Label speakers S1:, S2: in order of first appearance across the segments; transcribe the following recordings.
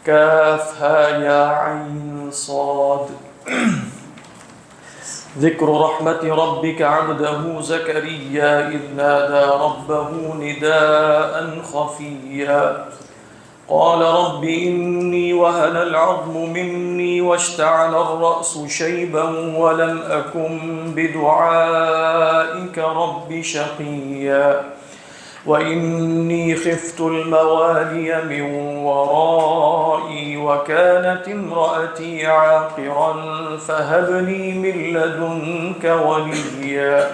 S1: كافها يا عين صاد. ذكر رحمة ربك عبده زكريا إذ نادى ربه نداء خفيا قال رب إني وهن العظم مني واشتعل الرأس شيبا ولم أكن بدعائك رب شقيا وإني خفت الموالي من ورائي وكانت امرأتي عاقرا فهب لي من لدنك وليا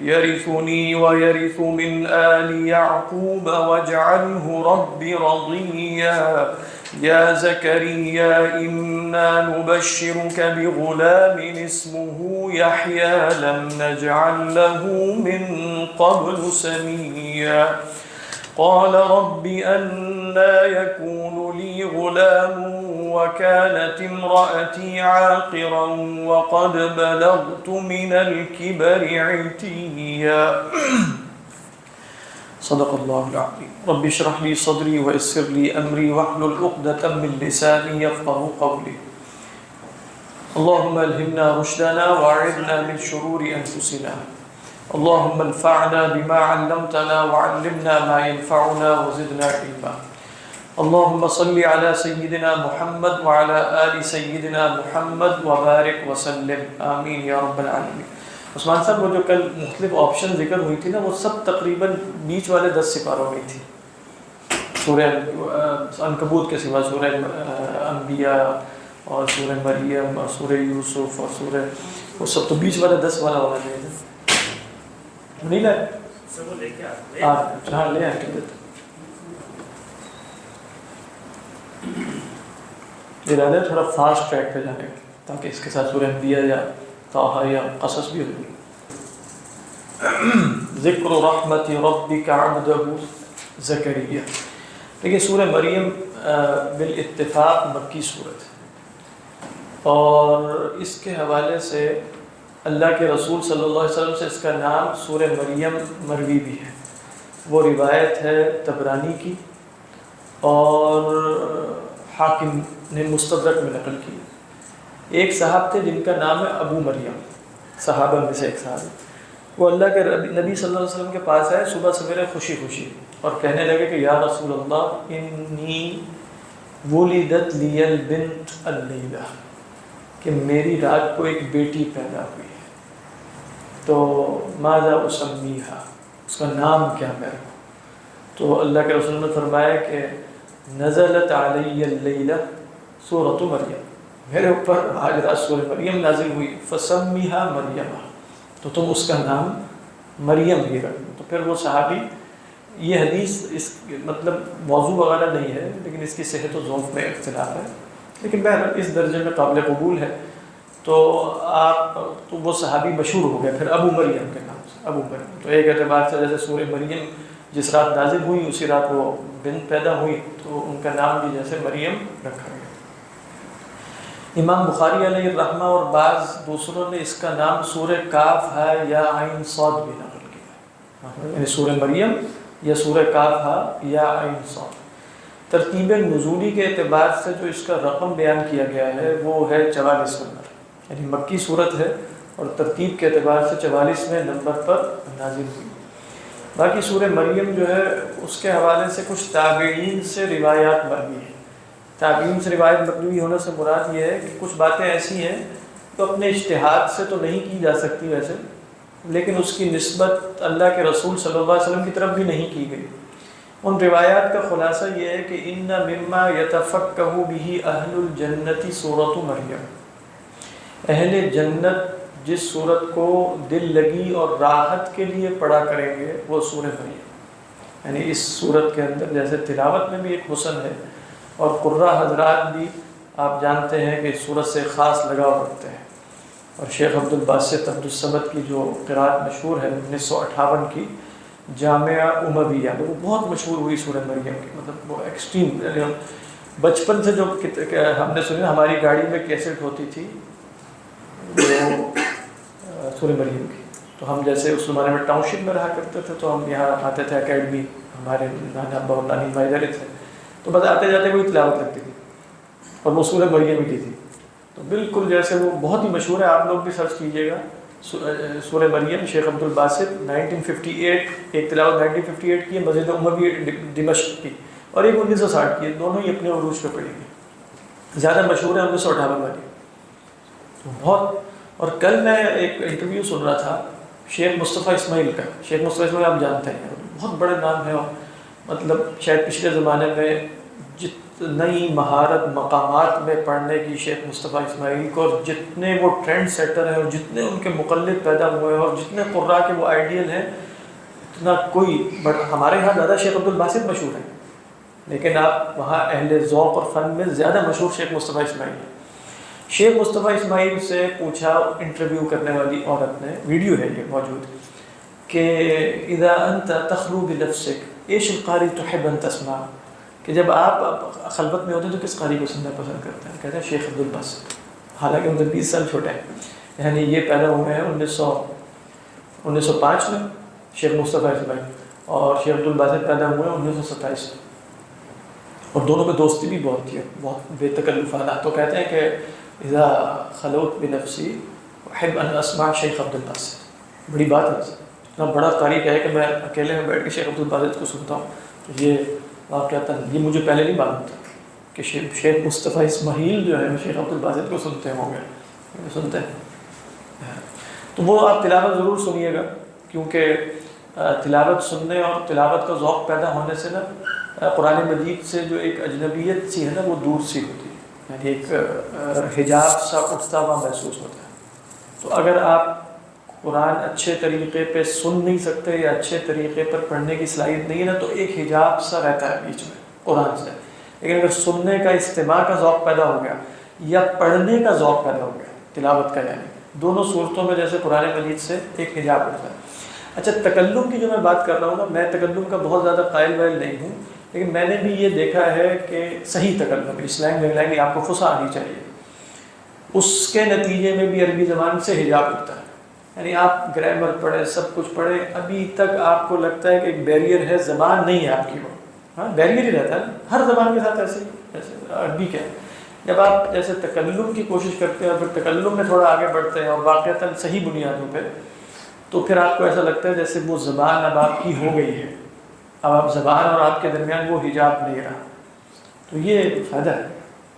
S1: يرثني ويرث من آل يعقوب واجعله رب رضيا يا زكريا إنا نبشرك بغلام اسمه يحيى لم نجعل له من قبل سميا قال رب أنى يكون لي غلام وكانت امرأتي عاقرا وقد بلغت من الكبر عتيا صدق الله العظيم. رب اشرح لي صدري ويسر لي أمري واحلل عقدة من لساني يفقهوا قولي. اللهم ألهمنا رشدنا وأعذنا من شرور أنفسنا. اللهم انفعنا بما علمتنا وعلمنا ما ينفعنا وزدنا علما. اللهم صل على سيدنا محمد وعلى آل سيدنا محمد وبارك وسلم آمین یا رب العالمین. عثمان صاحب وہ جو کل مختلف آپشن ذکر ہوئی تھی نا وہ سب تقریباً بیچ والے 10 سپاروں میں تھی. سورہ عنکبوت کے سوا سورہ انبیاء اور سورہ مریم اور سورہ یوسف اور سورہ وہ سب تو بیچ والے 10 والا ہونا چاہیے تھا. نہیں لائے سب لے کے ہاں لے آ کے دیتے. ارادہ ہے تھوڑا فاسٹ ٹریک پہ جانے کا تاکہ اس کے ساتھ سورہ انبیاء یا طٰہٰ یا قصص بھی ہوگی. ذکر رحمت ربک عبدہ زکریا. دیکھیے سورہ مریم بالاتفاق مکی صورت ہے اور اس کے حوالے سے اللہ کے رسول صلی اللہ علیہ وسلم سے اس کا نام سورہ مریم مروی بھی ہے. وہ روایت ہے طبرانی کی اور حاکم نے مستدرک میں نقل کی. ایک صاحب تھے جن کا نام ہے ابو مریم، صحابہ میں سے ایک صاحب. وہ اللہ کے نبی صلی اللہ علیہ وسلم کے پاس آئے صبح سویرے خوشی خوشی اور کہنے لگے کہ یا رسول اللہ انی ولدت لی البنت اللیلہ، کہ میری رات کو ایک بیٹی پیدا ہوئی ہے تو ماذا اسمیہا، اس کا نام کیا میں رکھوں؟ تو اللہ کے رسول نے فرمایا کہ نزلت علی اللیلہ سورۃ مریم، میرے اوپر آج رات سورہ مریم نازل ہوئی، فسمیہا مریم، تو تم اس کا نام مریم ہی رکھ دو. تو پھر وہ صحابی، یہ حدیث اس مطلب موضوع وغیرہ نہیں ہے لیکن اس کی صحت و ضعف میں اختلاف ہے، لیکن بہرحال اس درجے میں قابل قبول ہے. تو وہ صحابی مشہور ہو گئے پھر ابو مریم کے نام سے، ابو مریم. تو ایک اعتبار سے جیسے سورہ مریم جس رات نازل ہوئی اسی رات وہ بنت پیدا ہوئی تو ان کا نام بھی جیسے مریم رکھا گیا. امام بخاری علیہ الرحمہ اور بعض دوسروں نے اس کا نام سورہ کاف ہے یا عین صاد بھی نقل کیا، یعنی سورہ مریم یا سورہ کاف ہے یا عین صاد. ترتیب نزولی کے اعتبار سے جو اس کا رقم بیان کیا گیا ہے وہ ہے 44 نمبر، یعنی مکی صورت ہے اور ترتیب کے اعتبار سے 44ویں نمبر پر نازل ہوئی. باقی سورہ مریم جو ہے اس کے حوالے سے کچھ تابعین سے روایات مروی ہیں. تابعین سے روایت مروی ہونے سے مراد یہ ہے کہ کچھ باتیں ایسی ہیں تو اپنے اجتہاد سے تو نہیں کی جا سکتی ویسے، لیکن اس کی نسبت اللہ کے رسول صلی اللہ علیہ وسلم کی طرف بھی نہیں کی گئی. ان روایات کا خلاصہ یہ ہے کہ ان مما یتفقہ بہ اہل الجنت سورۃ مریم، اہل جنت جس صورت کو دل لگی اور راحت کے لیے پڑھا کریں گے وہ سورہ مریم. یعنی اس صورت کے اندر جیسے تلاوت میں بھی ایک حسن ہے اور قراء حضرات بھی آپ جانتے ہیں کہ اس صورت سے خاص لگاؤ رکھتے ہیں. اور شیخ عبد الباسط عبد الصمد کی جو قراءت مشہور ہے 1958 کی جامعہ امویہ، وہ بہت مشہور ہوئی سورہ مریم کی. مطلب وہ ایکسٹریم، بچپن سے جو ہم نے سنی، ہماری گاڑی میں کیسٹ ہوتی تھی وہ سورہ مریم کی. تو ہم جیسے اس زمانے میں ٹاؤن شپ میں رہا کرتے تھے تو ہم یہاں آتے تھے اکیڈمی، ہمارے نانا ابا اور نانی بھائی ادھر تھے، تو بس آتے جاتے کوئی تلاوت لگتی تھی. اور وہ سورہ مریم کی تھی. تو بالکل جیسے وہ بہت ہی مشہور ہے, آپ لوگ بھی سرچ کیجیے گا سورہ مریم, شیخ عبد الباسط 1958 ایک تلاوت 1958 کی ہے, مسجد اموی دمشق کی, اور ایک 1960 کی ہے, دونوں ہی اپنے عروج پہ پڑھی گئی. زیادہ مشہور ہے 1958 والی. تو بہت. اور کل میں ایک انٹرویو سن رہا تھا شیخ مصطفیٰ اسماعیل کا. شیخ مصطفیٰ اسماعیل آپ جانتے ہیں, بہت بڑا نام ہے, اور مطلب شاید پچھلے زمانے میں جتنی مہارت مقامات میں پڑھنے کی شیخ مصطفیٰ اسماعیل کو, اور جتنے وہ ٹرینڈ سیٹر ہیں, اور جتنے ان کے مقلد پیدا ہوئے ہیں, اور جتنے قراء کے وہ آئیڈیل ہیں, اتنا کوئی. بٹ ہمارے یہاں زیادہ شیخ عبد الباسط مشہور ہیں, لیکن آپ وہاں اہل ذوق اور فن میں زیادہ مشہور شیخ مصطفیٰ اسماعیل ہیں. شیخ مصطفیٰ اسماعیل سے پوچھا انٹرویو کرنے والی عورت نے, ویڈیو ہے یہ موجود, کہ اذا انت تخلو بنفسک ایش القاری تحب ان تسمع, کہ جب آپ خلوت میں ہوتے ہیں تو کس قاری کو سننا پسند کرتے ہیں؟ کہتے ہیں شیخ عبد الباسط. حالانکہ ان سے 20 سال چھوٹے ہیں, یعنی یہ پیدا ہوئے ہیں 1905 میں شیخ مصطفیٰ اسماعیل, اور شیخ عبد الباسط پیدا ہوئے ہیں 1927 میں, اور دونوں میں دوستی بھی بہت تھی, بہت بے تکلفانہ. تو کہتے ہیں کہ اذا خلوت بنفسی احب ان اسمع شیخ عبد الباسط. بڑی بات ہے, اتنا بڑا قاری کہے کہ میں اکیلے میں بیٹھ کے شیخ عبد الباسط کو سنتا ہوں. تو یہ واقعات, یہ مجھے پہلے نہیں معلوم تھا کہ شیخ مصطفیٰ اسماعیل جو ہے وہ شیخ عبد الباسط کو سنتے ہوں گے, سنتے ہیں. تو وہ آپ تلاوت ضرور سنیے گا, کیونکہ تلاوت سننے اور تلاوت کا ذوق پیدا ہونے سے نا قرآن مجید سے جو ایک اجنبیت سی ہے نا وہ دور سی ہوتی ہے, یعنی ایک حجاب سا اٹھتا ہوا محسوس ہوتا ہے. تو اگر آپ قرآن اچھے طریقے پہ سن نہیں سکتے یا اچھے طریقے پر پڑھنے کی صلاحیت نہیں ہے نا, تو ایک حجاب سا رہتا ہے بیچ میں قرآن سے. لیکن اگر سننے کا استماع کا ذوق پیدا ہو گیا یا پڑھنے کا ذوق پیدا ہو گیا, تلاوت کا, یعنی دونوں صورتوں میں جیسے قرآن مجید سے ایک حجاب اٹھتا ہے. اچھا, تکلم کی جو میں بات کر رہا ہوں نا, میں تکلم کا بہت زیادہ قائل وائل نہیں ہوں, لیکن میں نے بھی یہ دیکھا ہے کہ صحیح تکلم, اسلام میں آپ کو فصاح آنی چاہیے, اس کے نتیجے میں بھی عربی زبان سے حجاب اٹھتا ہے. یعنی آپ گرامر پڑھیں, سب کچھ پڑھیں, ابھی تک آپ کو لگتا ہے کہ ایک بیریئر ہے, زبان نہیں ہے آپ کی, وہ ہاں بیریئر ہی رہتا ہے ہر زبان کے ساتھ. ایسے عربی کیا ہے, جب آپ جیسے تکلم کی کوشش کرتے ہیں اور پھر تکلم میں تھوڑا آگے بڑھتے ہیں اور واقعتاً صحیح بنیادوں پہ, تو پھر آپ کو ایسا لگتا ہے جیسے وہ زبان اب آپ کی ہو گئی ہے, اب آپ زبان اور آپ کے درمیان وہ حجاب نہیں رہا. تو یہ فائدہ ہے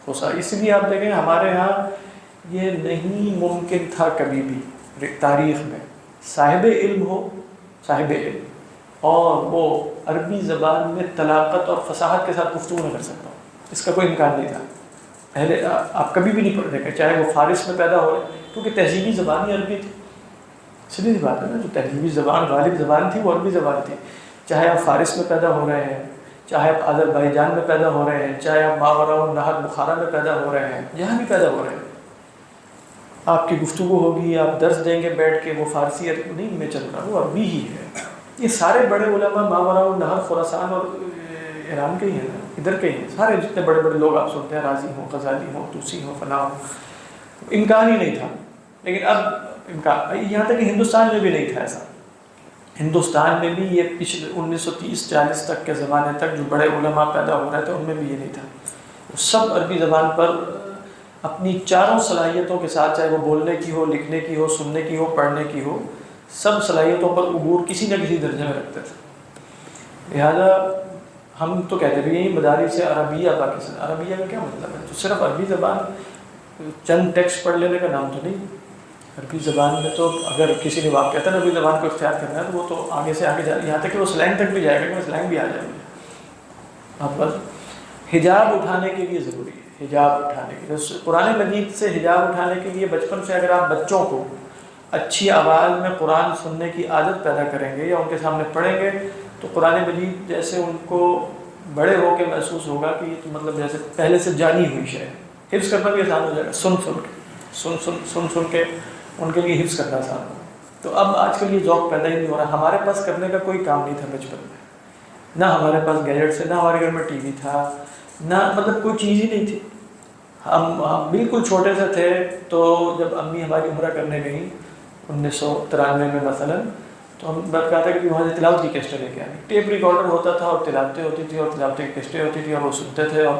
S1: خصوصا. اس لیے آپ دیکھیں ہمارے ہاں یہ نہیں ممکن تھا کبھی بھی تاریخ میں صاحب علم ہو, صاحب علم, اور وہ عربی زبان میں طلاقت اور فصاحت کے ساتھ گفتگو نہ کر سکتا ہو, اس کا کوئی امکان نہیں تھا. پہلے آپ کبھی بھی نہیں پڑھ دیکھیں, چاہے وہ فارس میں پیدا ہو رہے, کیونکہ تہذیبی زبان ہی عربی تھی. سیدھی سی بات ہے نا, جو تہذیبی زبان غالب زبان تھی وہ عربی زبان تھی. چاہے آپ فارس میں پیدا ہو رہے ہیں, چاہے آپ آذربائیجان میں پیدا ہو رہے ہیں, چاہے آپ ماوراء النہر بخارا میں پیدا ہو رہے ہیں, جہاں بھی پیدا ہو رہے ہیں, آپ کی گفتگو ہوگی, آپ درس دیں گے بیٹھ کے, وہ فارسی نہیں میں چل رہا, وہ عربی ہی ہے. یہ سارے بڑے علماء ماوراء النہر, خراسان اور ایران کے ہی ہیں, ادھر کے ہی ہیں سارے, جتنے بڑے بڑے لوگ آپ سنتے ہیں, رازی ہوں, غزالی ہوں, طوسی ہوں, فلاں ہوں, امکان ہی نہیں تھا. لیکن اب امکان, یہاں تک کہ ہندوستان میں بھی نہیں تھا ایسا. ہندوستان میں بھی یہ پچھلے 1930-40 تک کے زمانے تک جو بڑے علماء پیدا ہو رہے تھے ان میں بھی یہ نہیں تھا. وہ سب عربی زبان پر اپنی چاروں صلاحیتوں کے ساتھ, چاہے وہ بولنے کی ہو, لکھنے کی ہو, سننے کی ہو, پڑھنے کی ہو, سب صلاحیتوں پر عبور کسی نہ کسی درجے میں رکھتے تھے. لہذا ہم تو کہتے ہیں یہی مدارس عربیہ پاکستان. عربیہ کا کیا مطلب ہے؟ تو صرف عربی زبان, چند ٹیکسٹ پڑھ لینے کا نام تو نہیں. عربی زبان میں تو اگر کسی نے واقعتاً عربی زبان کو اختیار کرنا ہے تو وہ تو آگے سے آگے جائے, یہاں تک کہ وہ سلینگ تک بھی جائے گا, کہ سلینگ بھی آ جائے گی. آپ بس حجاب اٹھانے کے لیے ضروری ہے, حجاب اٹھانے کے لیے قرآن مجید سے حجاب اٹھانے کے لیے بچپن سے اگر آپ بچوں کو اچھی آواز میں قرآن سننے کی عادت پیدا کریں گے یا ان کے سامنے پڑھیں گے, تو قرآن مجید جیسے ان کو بڑے ہو کے محسوس ہوگا کہ یہ تو مطلب جیسے پہلے سے جانی ہوئی شے ہے. حفظ کرنا بھی آسان ہو جائے گا, سن کے ان کے لیے حفظ کرنا آسان ہو. تو اب آج کل یہ ذوق پیدا ہی نہیں ہو رہا. ہمارے پاس کرنے کا کوئی کام نہیں تھا بچپن میں, نہ ہمارے پاس گیجٹس سے, نہ ہمارے گھر میں ٹی وی تھا, نہ مطلب کوئی چیز ہی نہیں تھی. ہم بالکل چھوٹے سے تھے تو جب امی ہماری عمرہ کرنے گئیں 1993 میں مثلاً, تو ہم بات کہا تھا کہ وہاں سے تلاوت کی کیسٹیں لے کے آئیں. ٹیپ ریکارڈر ہوتا تھا اور تلاوتیں ہوتی تھی, اور تلاوتیں کی کیسٹیں ہوتی تھی, اور وہ سنتے تھے اور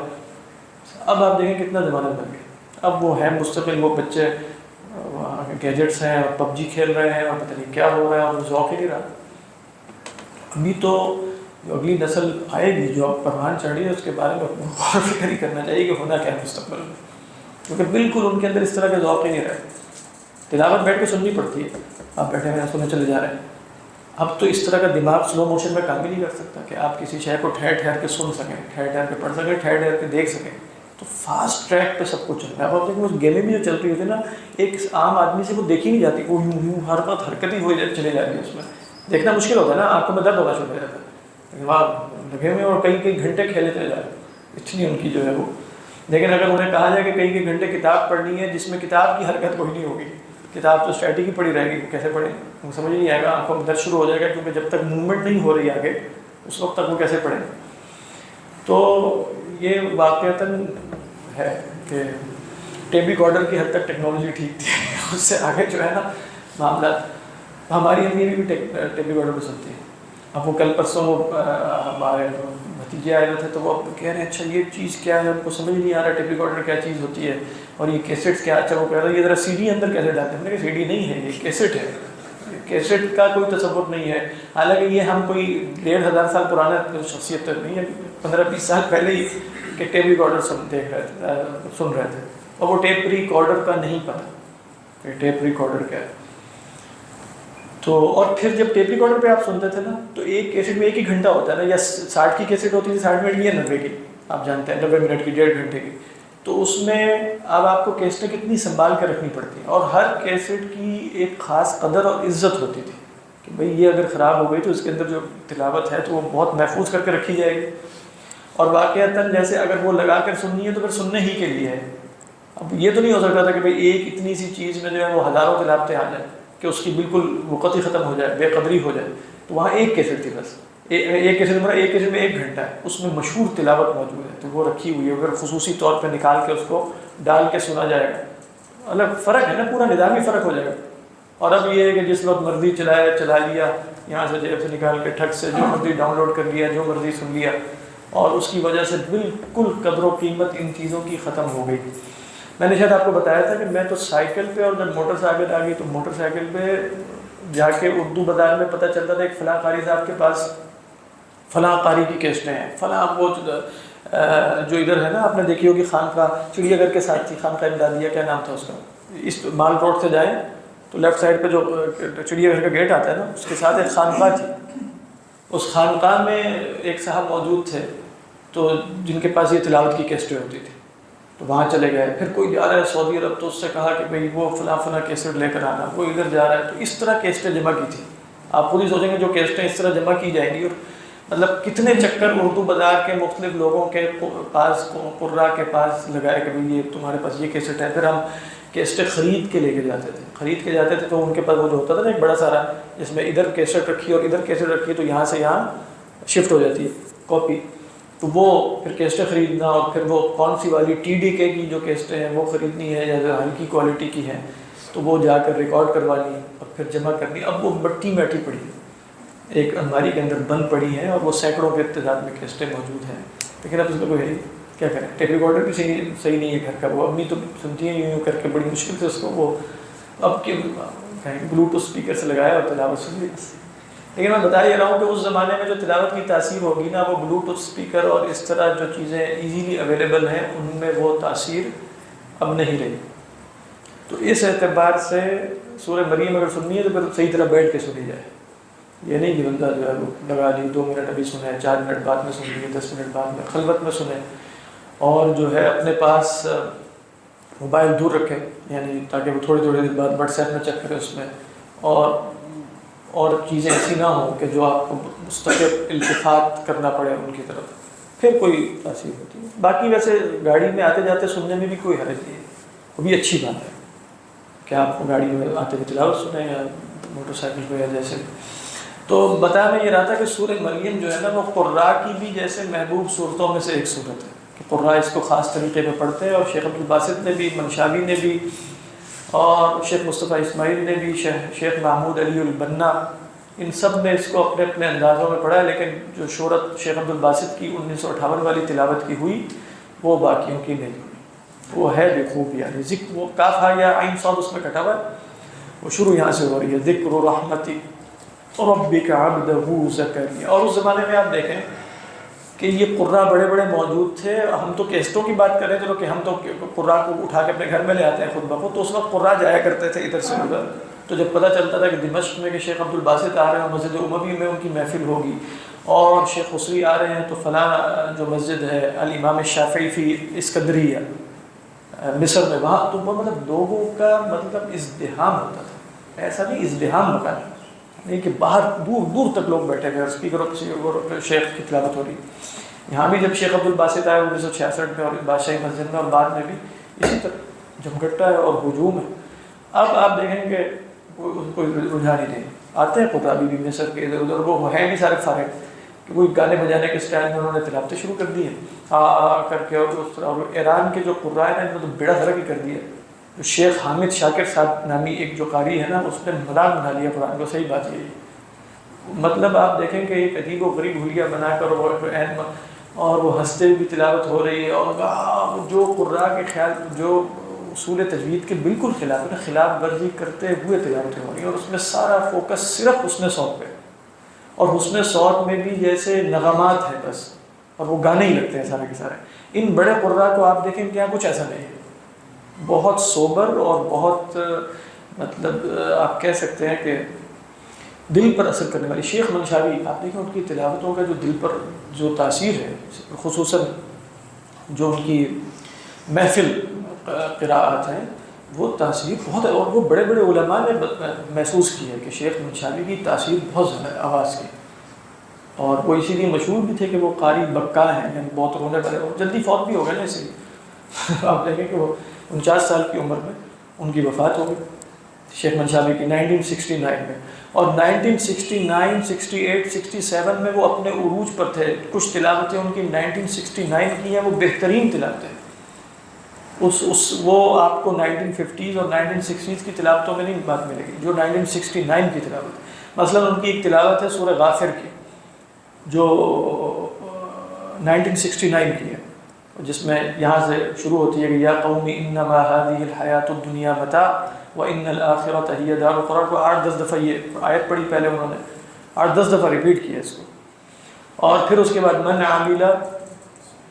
S1: اب آپ دیکھیں کتنا زمانہ بن گیا، اب وہ ہے مستقل، وہ بچے گیجٹس ہیں اور پب جی کھیل رہے ہیں اور پتہ نہیں کیا ہو رہا ہے، اور وہ ذوق ہی نہیں رہا۔ ابھی تو جو اگلی نسل آئے گی جو اب پروان چڑھ رہی ہے، اس کے بارے میں غور و فکر ہی کرنا چاہیے کہ ہونا کیا ہے مستقبل میں، کیونکہ بالکل ان کے اندر اس طرح کا ذوق ہی نہیں رہا۔ تلاوت بیٹھ کے سننی پڑتی ہے، آپ بیٹھے ہوئے سننے چلے جا رہے ہیں۔ اب تو اس طرح کا دماغ سلو موشن میں کام بھی نہیں کر سکتا کہ آپ کسی شے کو ٹھہر ٹھہر کے سن سکیں، ٹھہر ٹھہر کے پڑھ سکیں، ٹھہر ٹھہر کے دیکھ سکیں۔ تو فاسٹ ٹریک پہ سب کچھ چل رہا ہے۔ اب آپ دیکھیں اس گیمیں بھی جو چل رہی ہوتی ہے نا، ایک عام آدمی سے وہ دیکھی نہیں جاتی، وہ یوں ہر وقت حرکت ہی ہوئی چلے جاتی ہے، اس میں دیکھنا مشکل ہوتا ہے نا، آنکھوں میں درد ہونا شروع ہو جاتا ہے، وہاں لگے ہوئے اور کئی کئی گھنٹے کھیلے چلے جا رہے ہیں، اتنی ان کی جو ہے وہ۔ لیکن اگر انہیں کہا جائے کہ کئی کئی گھنٹے کتاب پڑھنی ہے جس میں کتاب کی حرکت کوئی نہیں ہوگی، کتاب تو اسٹیٹک ہی پڑھی رہے گی، کیسے پڑھیں؟ وہ سمجھ نہیں آئے گا، آنکھوں میں درد شروع ہو جائے گا، کیونکہ جب تک موومنٹ نہیں ہو رہی آگے اس وقت تک وہ کیسے پڑھیں؟ تو یہ واقعتاً ہے کہ ٹیپ ریکارڈر کی حد تک ٹیکنالوجی ٹھیک تھی، اس سے آگے جو ہے نا معاملات۔ ہماری امی بھی ٹیپ ریکارڈر پہ سنتی ہیں۔ اب وہ کل پرسوں وہ ہمارے بھتیجے آئے ہوئے تھے، تو وہ کہہ رہے ہیں اچھا یہ چیز کیا ہے، ان کو سمجھ نہیں آ رہا ٹیپ ریکارڈر کیا چیز ہوتی ہے، اور یہ کیسٹس کیا۔ اچھا وہ کہہ رہا ہے یہ ذرا سی ڈی اندر کیسے ڈالتے ہیں؟ ہم نے کہا سی ڈی نہیں ہے، یہ کیسٹ ہے، کیسٹ کا کوئی تصور نہیں ہے۔ حالانکہ یہ ہم کوئی 1500 سال پرانا شخصیت تو نہیں ہے، 15-20 سال پہلے ہی کہ ٹیپ ریکارڈر سن رہے تھے، اور وہ ٹیپ ریکارڈر کا نہیں پتہ کہ ٹیپ ریکارڈر کیا ہے۔ تو اور پھر جب ٹیپ ریکارڈر پہ آپ سنتے تھے نا، تو ایک کیسٹ میں 1 ہی گھنٹہ ہوتا ہے نا، یا 60 کی کیسٹ ہوتی تھی، 60 منٹ کی یا 90 کی، آپ جانتے ہیں 90 منٹ کی، 1.5 گھنٹے کی۔ تو اس میں اب آپ کو کیسٹیں کتنی سنبھال کے رکھنی پڑتی ہیں، اور ہر کیسٹ کی ایک خاص قدر اور عزت ہوتی تھی کہ بھئی یہ اگر خراب ہو گئی تو اس کے اندر جو تلاوت ہے تو وہ بہت محفوظ کر کے رکھی جائے گی، اور واقعتاً جیسے اگر وہ لگا کر سننی ہے تو پھر سننے ہی کے لیے ہے۔ اب یہ تو نہیں ہو سکتا تھا کہ بھئی ایک اتنی سی چیز میں جو ہے وہ ہزاروں تلاوتیں آ جائیں کہ اس کی بالکل وقت ہی ختم ہو جائے، بے قدری ہو جائے۔ تو وہاں ایک کیسٹ تھی بس، ایک کیسٹ میں 1 گھنٹہ ہے، اس میں مشہور تلاوت موجود ہے، تو وہ رکھی ہوئی ہے، اگر خصوصی طور پہ نکال کے اس کو ڈال کے سنا جائے گا، الگ فرق ہے نا، پورا نظام ہی فرق ہو جائے گا۔ اور اب یہ ہے کہ جس وقت مرضی چلا لیا، یہاں سے جیب سے نکال کے ٹھگ سے جو مرضی ڈاؤن لوڈ کر لیا، جو مرضی سن لیا، اور اس کی وجہ سے بالکل قدر و قیمت ان چیزوں کی ختم ہو گئی۔ میں نے شاید آپ کو بتایا تھا کہ میں تو سائیکل پہ، اور جب موٹر سائیکل آ گئی تو موٹر سائیکل پہ جا کے اردو بازار میں پتہ چلتا تھا ایک فلاں قاری صاحب کے پاس فلاں قاری کی کیسٹیں ہیں، فلاں وہ جو ادھر ہے نا، آپ نے دیکھی ہوگی خانقاہ چڑیا گھر کے ساتھ تھی، خانقاہ امدادیہ، کیا نام تھا اس کا، اس مال روڈ سے جائیں تو لیفٹ سائڈ پہ جو چڑیا گھر کا گیٹ آتا ہے نا، اس کے ساتھ ایک خانقاہ تھی۔ اس خانقاہ میں ایک صاحب موجود تھے تو جن کے پاس یہ تلاوت کی کیسٹیں ہوتی تھی، تو وہاں چلے گئے۔ پھر کوئی جا رہا ہے سعودی عرب تو اس سے کہا کہ بھئی وہ فلاں فلاں کیسٹ لے کر آنا، وہ ادھر جا رہا ہے، تو اس طرح کیسٹیں جمع کی تھی۔ آپ خود ہی سوچیں گے جو کیسٹیں اس طرح جمع کی جائیں گی، اور مطلب کتنے چکر اردو بازار کے مختلف لوگوں کے پاس، قراء کے پاس لگائے کہ بھئی یہ تمہارے پاس یہ کیسٹ ہے۔ پھر ہم کیسٹیں خرید کے لے کے جاتے تھے، تو ان کے پاس وہ جو ہوتا تھا نا ایک بڑا سارا، جس میں ادھر کیسٹ رکھی اور ادھر کیسٹ رکھی، تو یہاں سے یہاں شفٹ ہو جاتی ہے کاپی، تو وہ پھر کیسٹیں خریدنا، اور پھر وہ کون سی والی TDK کی جو کیسٹیں ہیں وہ خریدنی ہے یا ہلکی کوالٹی کی ہے، تو وہ جا کر ریکارڈ کروانی اور پھر جمع کرنی۔ اب وہ مٹی میٹھی پڑی ہے، ایک الماری کے اندر بند پڑی ہے، اور وہ سینکڑوں کے تعداد میں کیسٹیں موجود ہیں، لیکن اب اس میں کوئی ہے کیا کریں۔ ٹیپ ریکارڈر بھی صحیح نہیں ہے گھر کا، وہ امی تو سنتی ہیں یوں کر کے بڑی مشکل سے اس کو، وہ اب کہ بلوٹوتھ اسپیکر سے لگایا اور تلاوت سن لی۔ لیکن میں بتا یہ رہا ہوں کہ اس زمانے میں جو تلاوت کی تاثیر ہوگی نا، وہ بلوٹوتھ اسپیکر اور اس طرح جو چیزیں ایزیلی اویلیبل ہیں ان میں وہ تاثیر اب نہیں رہی۔ تو اس اعتبار سے سورہ مریم اگر سننی ہے تو پھر صحیح طرح بیٹھ کے سنی جائے، یہ نہیں کہ بندہ جو ہے وہ لگا لی 2 منٹ ابھی سنے، 4 منٹ بعد میں سن لیے، 10 منٹ بعد میں، خلوت میں سنیں، اور جو ہے اپنے پاس موبائل دور رکھیں، یعنی تاکہ وہ تھوڑی دیر بعد واٹس ایپ میں چیک کرے اس میں، اور چیزیں ایسی نہ ہوں کہ جو آپ کو مستقل التفات کرنا پڑے ان کی طرف، پھر کوئی تاثیر ہوتی ہے۔ باقی ویسے گاڑی میں آتے جاتے سننے میں بھی کوئی حرج نہیں ہے، وہ بھی اچھی بات ہے کہ آپ گاڑی میں آتے ہوئے تلاوت سنیں یا موٹر سائیکل پہ یا جیسے۔ تو بتا میں یہ رہا تھا کہ سورہ مریم جو ہے نا، وہ قراء کی بھی جیسے محبوب صورتوں میں سے ایک صورت ہے کہ قراء اس کو خاص طریقے پہ پڑھتے ہیں، اور شیخ عبدالباسط نے بھی، منشاوی نے بھی، اور شیخ مصطفیٰ اسماعیل نے بھی، شیخ محمود علی البنا، ان سب نے اس کو اپنے اپنے اندازوں میں پڑھا ہے۔ لیکن جو شہرت شیخ عبدالباسط کی 1958 والی تلاوت کی ہوئی، وہ باقیوں کی نہیں ہوئی، وہ ہے بخوب یعنی ذکر، وہ کاف ہا یا عین صاد اس میں کٹا ہوا ہے، وہ شروع یہاں سے ہو رہی ہے، ذکر رحمت ربک عبدہ زکریا۔ اور اس زمانے میں آپ دیکھیں کہ یہ قراء بڑے بڑے موجود تھے، ہم تو کیسٹوں کی بات کریں چلو کہ ہم تو قراء کو اٹھا کے اپنے گھر میں لے آتے ہیں خود بخود، تو اس وقت قراء جایا کرتے تھے ادھر سے ادھر، تو جب پتہ چلتا تھا کہ دمشق میں کہ شیخ عبد الباسط آ رہے ہیں، مسجد اموی میں ان کی محفل ہوگی، اور شیخ خسری آ رہے ہیں تو فلاں جو مسجد ہے الامام الشافعی فی اسکندریہ مصر میں، وہاں تو مطلب لوگوں کا مطلب ازدحام ہوتا تھا، ایسا نہیں ازدحام مکان نہیں کہ باہر دور دور تک لوگ بیٹھے ہوئے، اسپیکر اور شیخ کی تلاوت ہو رہی۔ یہاں بھی جب شیخ عبد الباسط آئے 1966 میں، اور بادشاہی مسجد میں، اور بعد میں بھی اسی طرح جھمگٹا ہے اور ہجوم ہے۔ اب آپ دیکھیں کہ کوئی رجحان ہی نہیں، آتے ہیں قراء بھی مصر کے ادھر ادھر، وہ ہیں بھی سارے فارغ کہ کوئی گانے بجانے کے اسٹائل میں انہوں نے تلاوتیں شروع کر دی ہیں کر کے، اور اس طرح۔ اور ایران کے جو قراء ہیں انہوں نے تو بیڑا غرق ہی کر دیا۔ جو شیخ حامد شاکر صاحب نامی ایک جو قاری ہے نا، اس نے ملال بنا لیا قرآن کو، صحیح بات یہی ہے۔ مطلب آپ دیکھیں کہ ایک عجیب و غریب حلیہ بنا کر اور وہ ہنستے ہوئے بھی تلاوت ہو رہی ہے، اور جو قراء کے خیال جو اصول تجوید کے بالکل خلاف ہے، خلاف ورزی کرتے ہوئے تلاوتیں ہو رہی ہیں، اور اس میں سارا فوکس صرف حسن صوت پہ، اور حسن صوت میں بھی جیسے نغمات ہیں بس، اور وہ گانے ہی لگتے ہیں سارے کے سارے۔ ان بڑے قراء کو آپ دیکھیں کہ یہاں کچھ ایسا نہیں ہے، بہت سوبر اور بہت مطلب آپ کہہ سکتے ہیں کہ دل پر اثر کرنے والی۔ شیخ منشاوی آپ دیکھیں ان کی تلاوتوں کا جو دل پر جو تاثیر ہے، خصوصاً جو ان کی محفل قراءات ہیں، وہ تاثیر بہت ہے، اور وہ بڑے بڑے علماء نے محسوس کی ہے کہ شیخ منشاوی کی تاثیر بہت زیادہ ہے آواز کی، اور وہ اسی لیے مشہور بھی تھے کہ وہ قاری بکا ہیں، یعنی بہت رونے والے، اور جلدی فوت بھی ہو گئے نا، اسی لیے آپ دیکھیں کہ وہ 49 سال کی عمر میں ان کی وفات ہو گئی شیخ منشاوی کی 1969 میں، اور 1969 68 67 میں وہ اپنے عروج پر تھے۔ کچھ تلاوتیں ان کی 1969 کی ہیں، وہ بہترین تلاوتیں، وہ آپ کو 1950s اور 1960s کی تلاوتوں میں نہیں بات ملے گی جو 1969 کی تلاوت۔ مثلا ان کی ایک تلاوت ہے سورہ غافر کی جو 1969 کی ہے، جس میں یہاں سے شروع ہوتی ہے کہ یا قوم انما هذه الحیات الدنیا متاع وان الاخرۃ هی دار القرار، کو 8-10 دفعہ یہ آیت پڑھی، پہلے انہوں نے 8-10 دفعہ ریپیٹ کیا اس کو، اور پھر اس کے بعد من عمل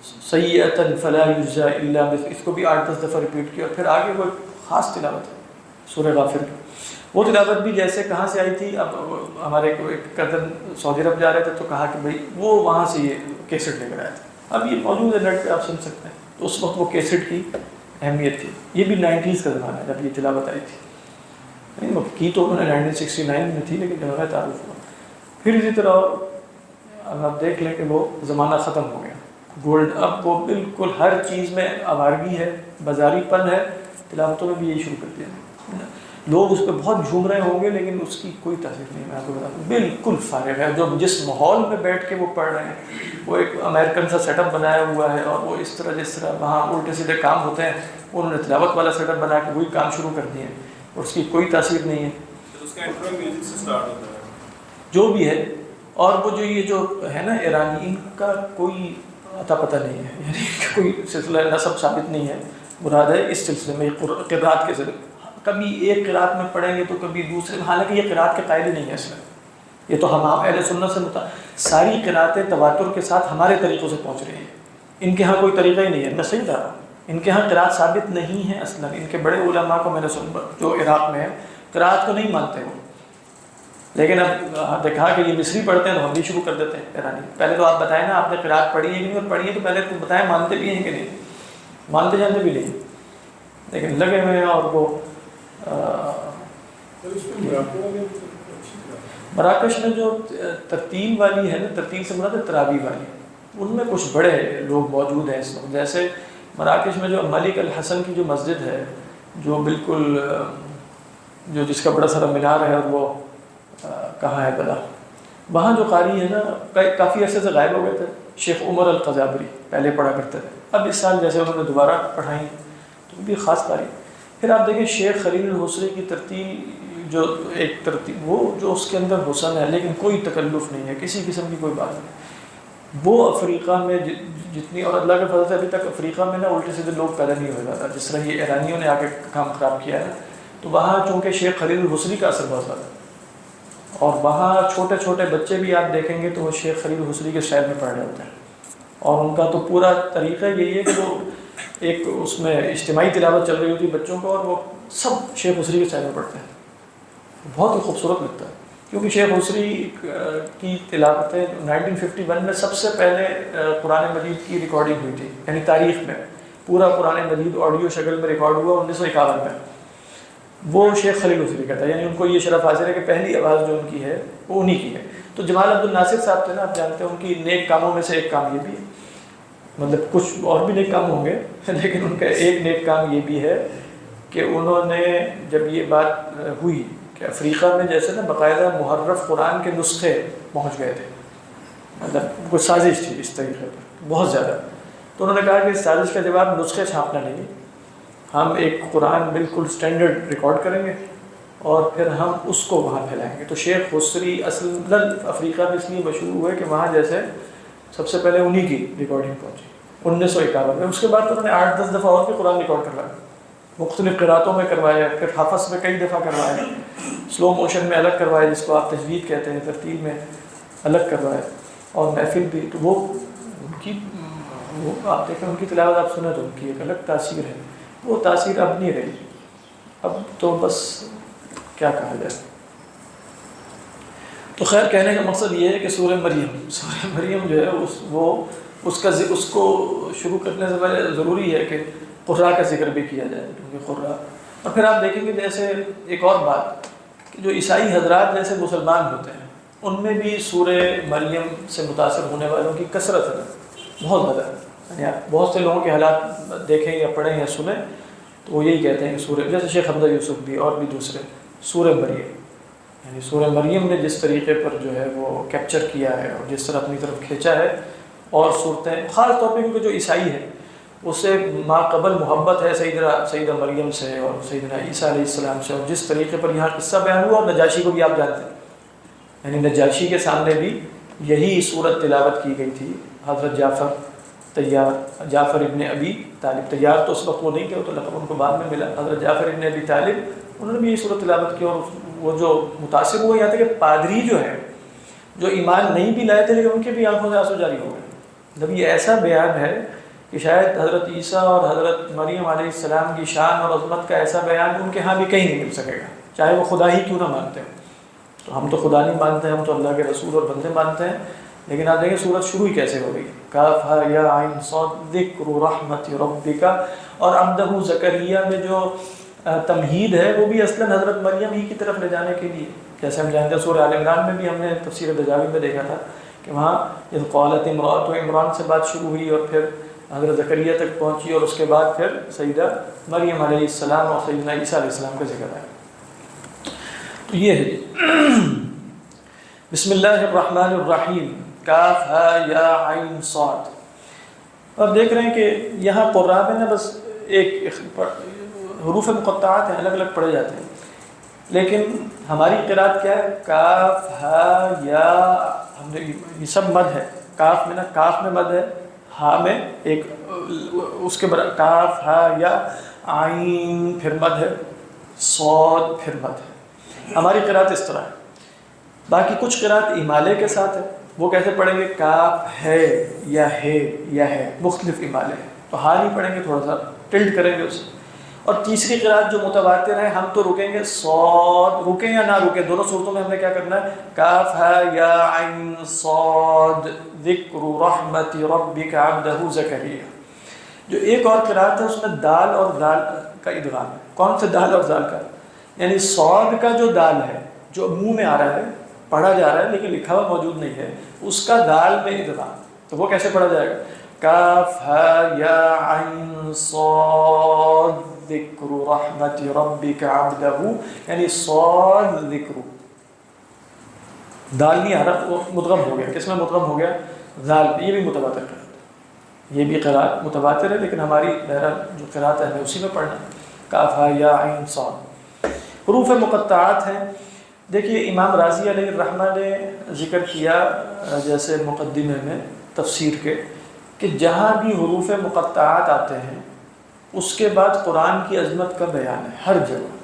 S1: سیئۃ فلا یجزی الا مثلها، اس کو بھی 8-10 دفعہ ریپیٹ کیا، اور پھر آگے وہ خاص تلاوت ہے سورہ غافر کی۔ وہ تلاوت بھی جیسے کہاں سے آئی تھی، اب ہمارے ایک کزن سعودی عرب جا رہے تھے تو کہا کہ بھائی وہ وہاں سے یہ کیسٹ لے کر آئے تھے، اب یہ موجود ہے نیٹ پہ، آپ سن سکتے ہیں۔ تو اس وقت وہ کیسٹ کی اہمیت تھی، یہ بھی 90s کا زمانہ ہے جب یہ تلاوت آئی تھی، کی تو انہوں نے 1969 میں تھی، لیکن جب ہمیں تعارف ہوا پھر اسی طرح اب آپ دیکھ لیں کہ وہ زمانہ ختم ہو گیا گولڈ، اب وہ بالکل ہر چیز میں آوارگی ہے، بازاری پن ہے، تلاوتوں میں بھی یہی شروع کر دیا۔ لوگ اس پہ بہت جھوم رہے ہوں گے لیکن اس کی کوئی تاثیر نہیں، میں آپ کو بتاتا ہوں بالکل فارغ ہے۔ جو جس ماحول میں بیٹھ کے وہ پڑھ رہے ہیں، وہ ایک امریکن سا سیٹ اپ بنایا ہوا ہے، اور وہ اس طرح جس طرح وہاں الٹے سیدھے کام ہوتے ہیں، انہوں نے تلاوت والا سیٹ اپ بنا کے وہی کام شروع کر دیے ہیں، اور اس کی کوئی تاثیر نہیں ہے،
S2: اس کا انٹرو میوزک سے سٹارٹ ہوتا ہے
S1: جو بھی ہے۔ اور وہ جو یہ جو ہے نا ایرانی، ان کا کوئی اتا پتہ نہیں ہے، یعنی کوئی سلسلہ نسب ثابت نہیں ہے، مراد ہے اس سلسلے میں قرات کے ذریعے کبھی ایک قرات میں پڑھیں گے تو کبھی دوسرے، حالانکہ یہ قرات کے قائل ہی نہیں ہے اصلا، یہ تو ہم اہل سنت سے ساری قراتیں تواتر کے ساتھ ہمارے طریقوں سے پہنچ رہی ہیں، ان کے ہاں کوئی طریقہ ہی نہیں ہے، میں صحیح بتا رہا ہوں، ان کے ہاں قرات ثابت نہیں ہے اصلا، ان کے بڑے علماء کو میں نے سنا جو عراق میں ہے قرات کو نہیں مانتے وہ، لیکن اب دیکھا کہ یہ مصری پڑھتے ہیں تو ہم بھی شروع کر دیتے ہیں ایرانی۔ پہلے تو آپ بتائیں نا آپ نے قرات پڑھی ہے کہ نہیں، اور پڑھی ہے تو پہلے تو بتائیں مانتے بھی ہیں کہ نہیں، مانتے جانتے بھی نہیں، لیکن لگے ہوئے ہیں۔ اور وہ مراکش میں جو ترتیل والی ہے نا، ترتیل سے مراد ہے تراویح والی، ان میں کچھ بڑے لوگ موجود ہیں اس وقت، جیسے مراکش میں جو ملک الحسن کی جو مسجد ہے، جو بالکل جو جس کا بڑا سارا مینار ہے، اور وہ کہاں ہے بلا، وہاں جو قاری ہے نا کافی عرصے سے غائب ہو گئے تھے، شیخ عمر القذابری پہلے پڑھا کرتے تھے، اب اس سال جیسے انہوں نے دوبارہ پڑھائی تو بھی خاص قاری۔ پھر آپ دیکھیں شیخ خلیل الحسری کی ترتیل، جو ایک ترتیب وہ جو اس کے اندر حسن ہے لیکن کوئی تکلف نہیں ہے، کسی قسم کی کوئی بات نہیں، وہ افریقہ میں جتنی، اور اللہ کے فضل سے ابھی تک افریقہ میں نا الٹے سیدھے لوگ پیدا نہیں ہو جاتا، جس طرح یہ ایرانیوں نے آ کے کام خراب کیا ہے، تو وہاں چونکہ شیخ خلیل الحصری کا اثر بہت زیادہ ہے، اور وہاں چھوٹے چھوٹے بچے بھی آپ دیکھیں گے تو وہ شیخ خلیل الحصری کے اسٹائل میں پڑھ رہے ہوتے ہیں، اور ان کا تو پورا طریقہ یہی ہے کہ وہ ایک اس میں اجتماعی تلاوت چل رہی ہوتی ہے بچوں کو، اور وہ سب شیخ حصری کے اسٹائل میں پڑھتے ہیں، بہت ہی خوبصورت لگتا ہے، کیونکہ شیخ حصری کی تلاوتیں 1951 میں سب سے پہلے قرآن مجید کی ریکارڈنگ ہوئی تھی، یعنی تاریخ میں پورا قرآن مجید آڈیو شکل میں ریکارڈ ہوا 1951 میں، وہ شیخ خلیل حصری کا تھا، یعنی ان کو یہ شرف حاصل ہے کہ پہلی آواز جو ان کی ہے وہ انہی کی ہے۔ تو جمال عبد الناصر صاحب تھے نا، آپ جانتے ہیں ان کی نیک کاموں میں سے ایک کام یہ بھی ہے، مطلب کچھ اور بھی نیک کام ہوں گے لیکن ان کا ایک نیک کام یہ بھی ہے کہ انہوں نے جب یہ بات ہوئی کہ افریقہ میں جیسے نا باقاعدہ محرف قرآن کے نسخے پہنچ گئے تھے، مطلب کوئی سازش تھی اس طریقے پر بہت زیادہ، تو انہوں نے کہا کہ اس سازش کا جواب نسخے چھاپنا نہیں، ہم ایک قرآن بالکل سٹینڈرڈ ریکارڈ کریں گے اور پھر ہم اس کو وہاں پھیلائیں گے۔ تو شیخ حصری اصلاً افریقہ میں اس لیے مشہور ہوئے کہ وہاں جیسے سب سے پہلے انہی کی ریکارڈنگ پہنچی 1951 میں، اس کے بعد انہوں نے 8-10 دفعہ اور بھی قرآن ریکارڈ کروائے، مختلف قراتوں میں کروائے، پھر حفظ میں کئی دفعہ کروائے، سلو موشن میں الگ کروائے جس کو آپ تجوید کہتے ہیں، ترتیل میں الگ کروائے، اور محفل بھی۔ تو وہ ان کی وہ آپ دیکھیں ان کی تلاوت آپ سنیں تو ان کی ایک الگ تاثیر ہے، وہ تاثیر اب نہیں رہی، اب تو بس کیا کہا جائے۔ تو خیر کہنے کا مقصد یہ ہے کہ سورہ مریم جو ہے اس کو شروع کرنے سے پہلے ضروری ہے کہ قرآن کا ذکر بھی کیا جائے، کیونکہ قرآن، اور پھر آپ دیکھیں گے جیسے ایک اور بات کہ جو عیسائی حضرات جیسے مسلمان ہوتے ہیں ان میں بھی سورہ مریم سے متاثر ہونے والوں کی کثرت ہے، بہت زیادہ، یعنی آپ بہت سے لوگوں کے حالات دیکھیں یا پڑھیں یا سنیں تو وہ یہی کہتے ہیں کہ سورہ، جیسے شیخ حمزہ یوسف بھی اور بھی دوسرے، سورہ مریم، یعنی سورہ مریم نے جس طریقے پر جو ہے وہ کیپچر کیا ہے اور جس طرح اپنی طرف کھینچا ہے، اور صورتیں خاص طور پہ کیونکہ جو عیسائی ہے اس سے ماقبل محبت ہے سیدہ مریم سے اور سیدنا عیسیٰ علیہ السلام سے، اور جس طریقے پر یہاں قصہ بیان ہوا، اور نجاشی کو بھی آپ جانتے ہیں، یعنی نجاشی کے سامنے بھی یہی صورت تلاوت کی گئی تھی، حضرت جعفر ابن ابی طالب، تیار تو اس وقت وہ نہیں تھے، وہ تو لقب ان کو بعد میں ملا، حضرت جعفر ابن ابی طالب انہوں نے بھی یہ صورت تلاوت کی، اور وہ جو متاثر ہوئے یہاں تک کہ پادری جو ہے جو ایمان نہیں بھی لائے تھے لیکن ان کے بھی آنکھوں سے آنسو جاری ہو گئے۔ جب یہ ایسا بیان ہے کہ شاید حضرت عیسیٰ اور حضرت مریم علیہ السلام کی شان اور عظمت کا ایسا بیان ان کے ہاں بھی کہیں نہیں مل سکے گا، چاہے وہ خدا ہی کیوں نہ مانتے ہیں۔ تو ہم تو خدا نہیں مانتے، ہم تو اللہ کے رسول اور بندے مانتے ہیں، لیکن آپ دیکھیں سورت شروع ہی کیسے ہو گئی، کافھا یا عین صاد ذکر رحمت ربک، اور عبدہ زکریا میں جو تمہید ہے وہ بھی اصلاً حضرت مریم ہی کی طرف لے جانے کے لیے، جیسے ہم جانتے ہیں سورہ آل عمران میں بھی ہم نے تفسیر دجاوی میں دیکھا تھا کہ وہاں جب قالت امرأۃ عمران سے بات شروع ہوئی اور پھر حضرت زکریا تک پہنچی، اور اس کے بعد پھر سیدہ مریم علیہ السلام اور سیدنا عیسیٰ علیہ السلام کا ذکر ہے۔ تو یہ ہے بسم اللہ الرحمن الرحیم، کاف ہا یا عین صاد۔ اب دیکھ رہے ہیں کہ یہاں قراء میں نا بس ایک حروف مقطعات ہیں، الگ الگ پڑھے جاتے ہیں، لیکن ہماری قرأت کیا ہے، کاف ہا یا، ہم نے یہ سب مد ہے، کاف میں نا، کاف میں مد ہے، ہا میں ایک اس کے برابر، کاف ہا یا عین پھر مد ہے، صاد پھر مد ہے، ہماری قرأت اس طرح ہے۔ باقی کچھ قرأت امالے کے ساتھ ہے، وہ کیسے پڑھیں گے، کاف ہے یا ہے، مختلف امالے ہیں، تو ہا نہیں پڑھیں گے، تھوڑا سا ٹلٹ کریں گے اسے۔ اور تیسری قرأت جو متواتر ہے، ہم تو رکیں گے، صاد، رکیں یا نہ رکیں، دونوں صورتوں میں ہم نے کیا کرنا ہے، کاف ہا یا عین صاد ذکر رحمت ربک عبدہ زکریا۔ جو ایک اور قرأت ہے اس میں دال اور ذال کا ادغام ہے۔ کون سے دال اور ذال کا، یعنی صاد کا جو دال ہے جو منہ میں آ رہا ہے، پڑھا جا رہا ہے لیکن لکھا ہوا موجود نہیں ہے، اس کا دال میں ادغام، تو وہ کیسے پڑھا جائے گا، کاف ہا یا عین صاد ذکر رحمت ربک عبدہ، یعنی صاد ذکر، دال نہیں آ رہا، وہ مدغم ہو گیا، کس میں مدغم ہو گیا، ذال۔ یہ بھی متواتر قرأت، یہ بھی قرأت متواتر ہے، لیکن ہماری بہرحال جو قرأت ہے ہمیں اسی میں پڑھنا ہے، کاف ہا یا عین صاد۔ حروف مقطعات ہیں، دیکھیے امام راضی علیہ الرحمہ نے ذکر کیا جیسے مقدمے میں تفسیر کے کہ جہاں بھی حروف مقطعات آتے ہیں اس کے بعد قرآن کی عظمت کا بیان ہے، ہر جگہ،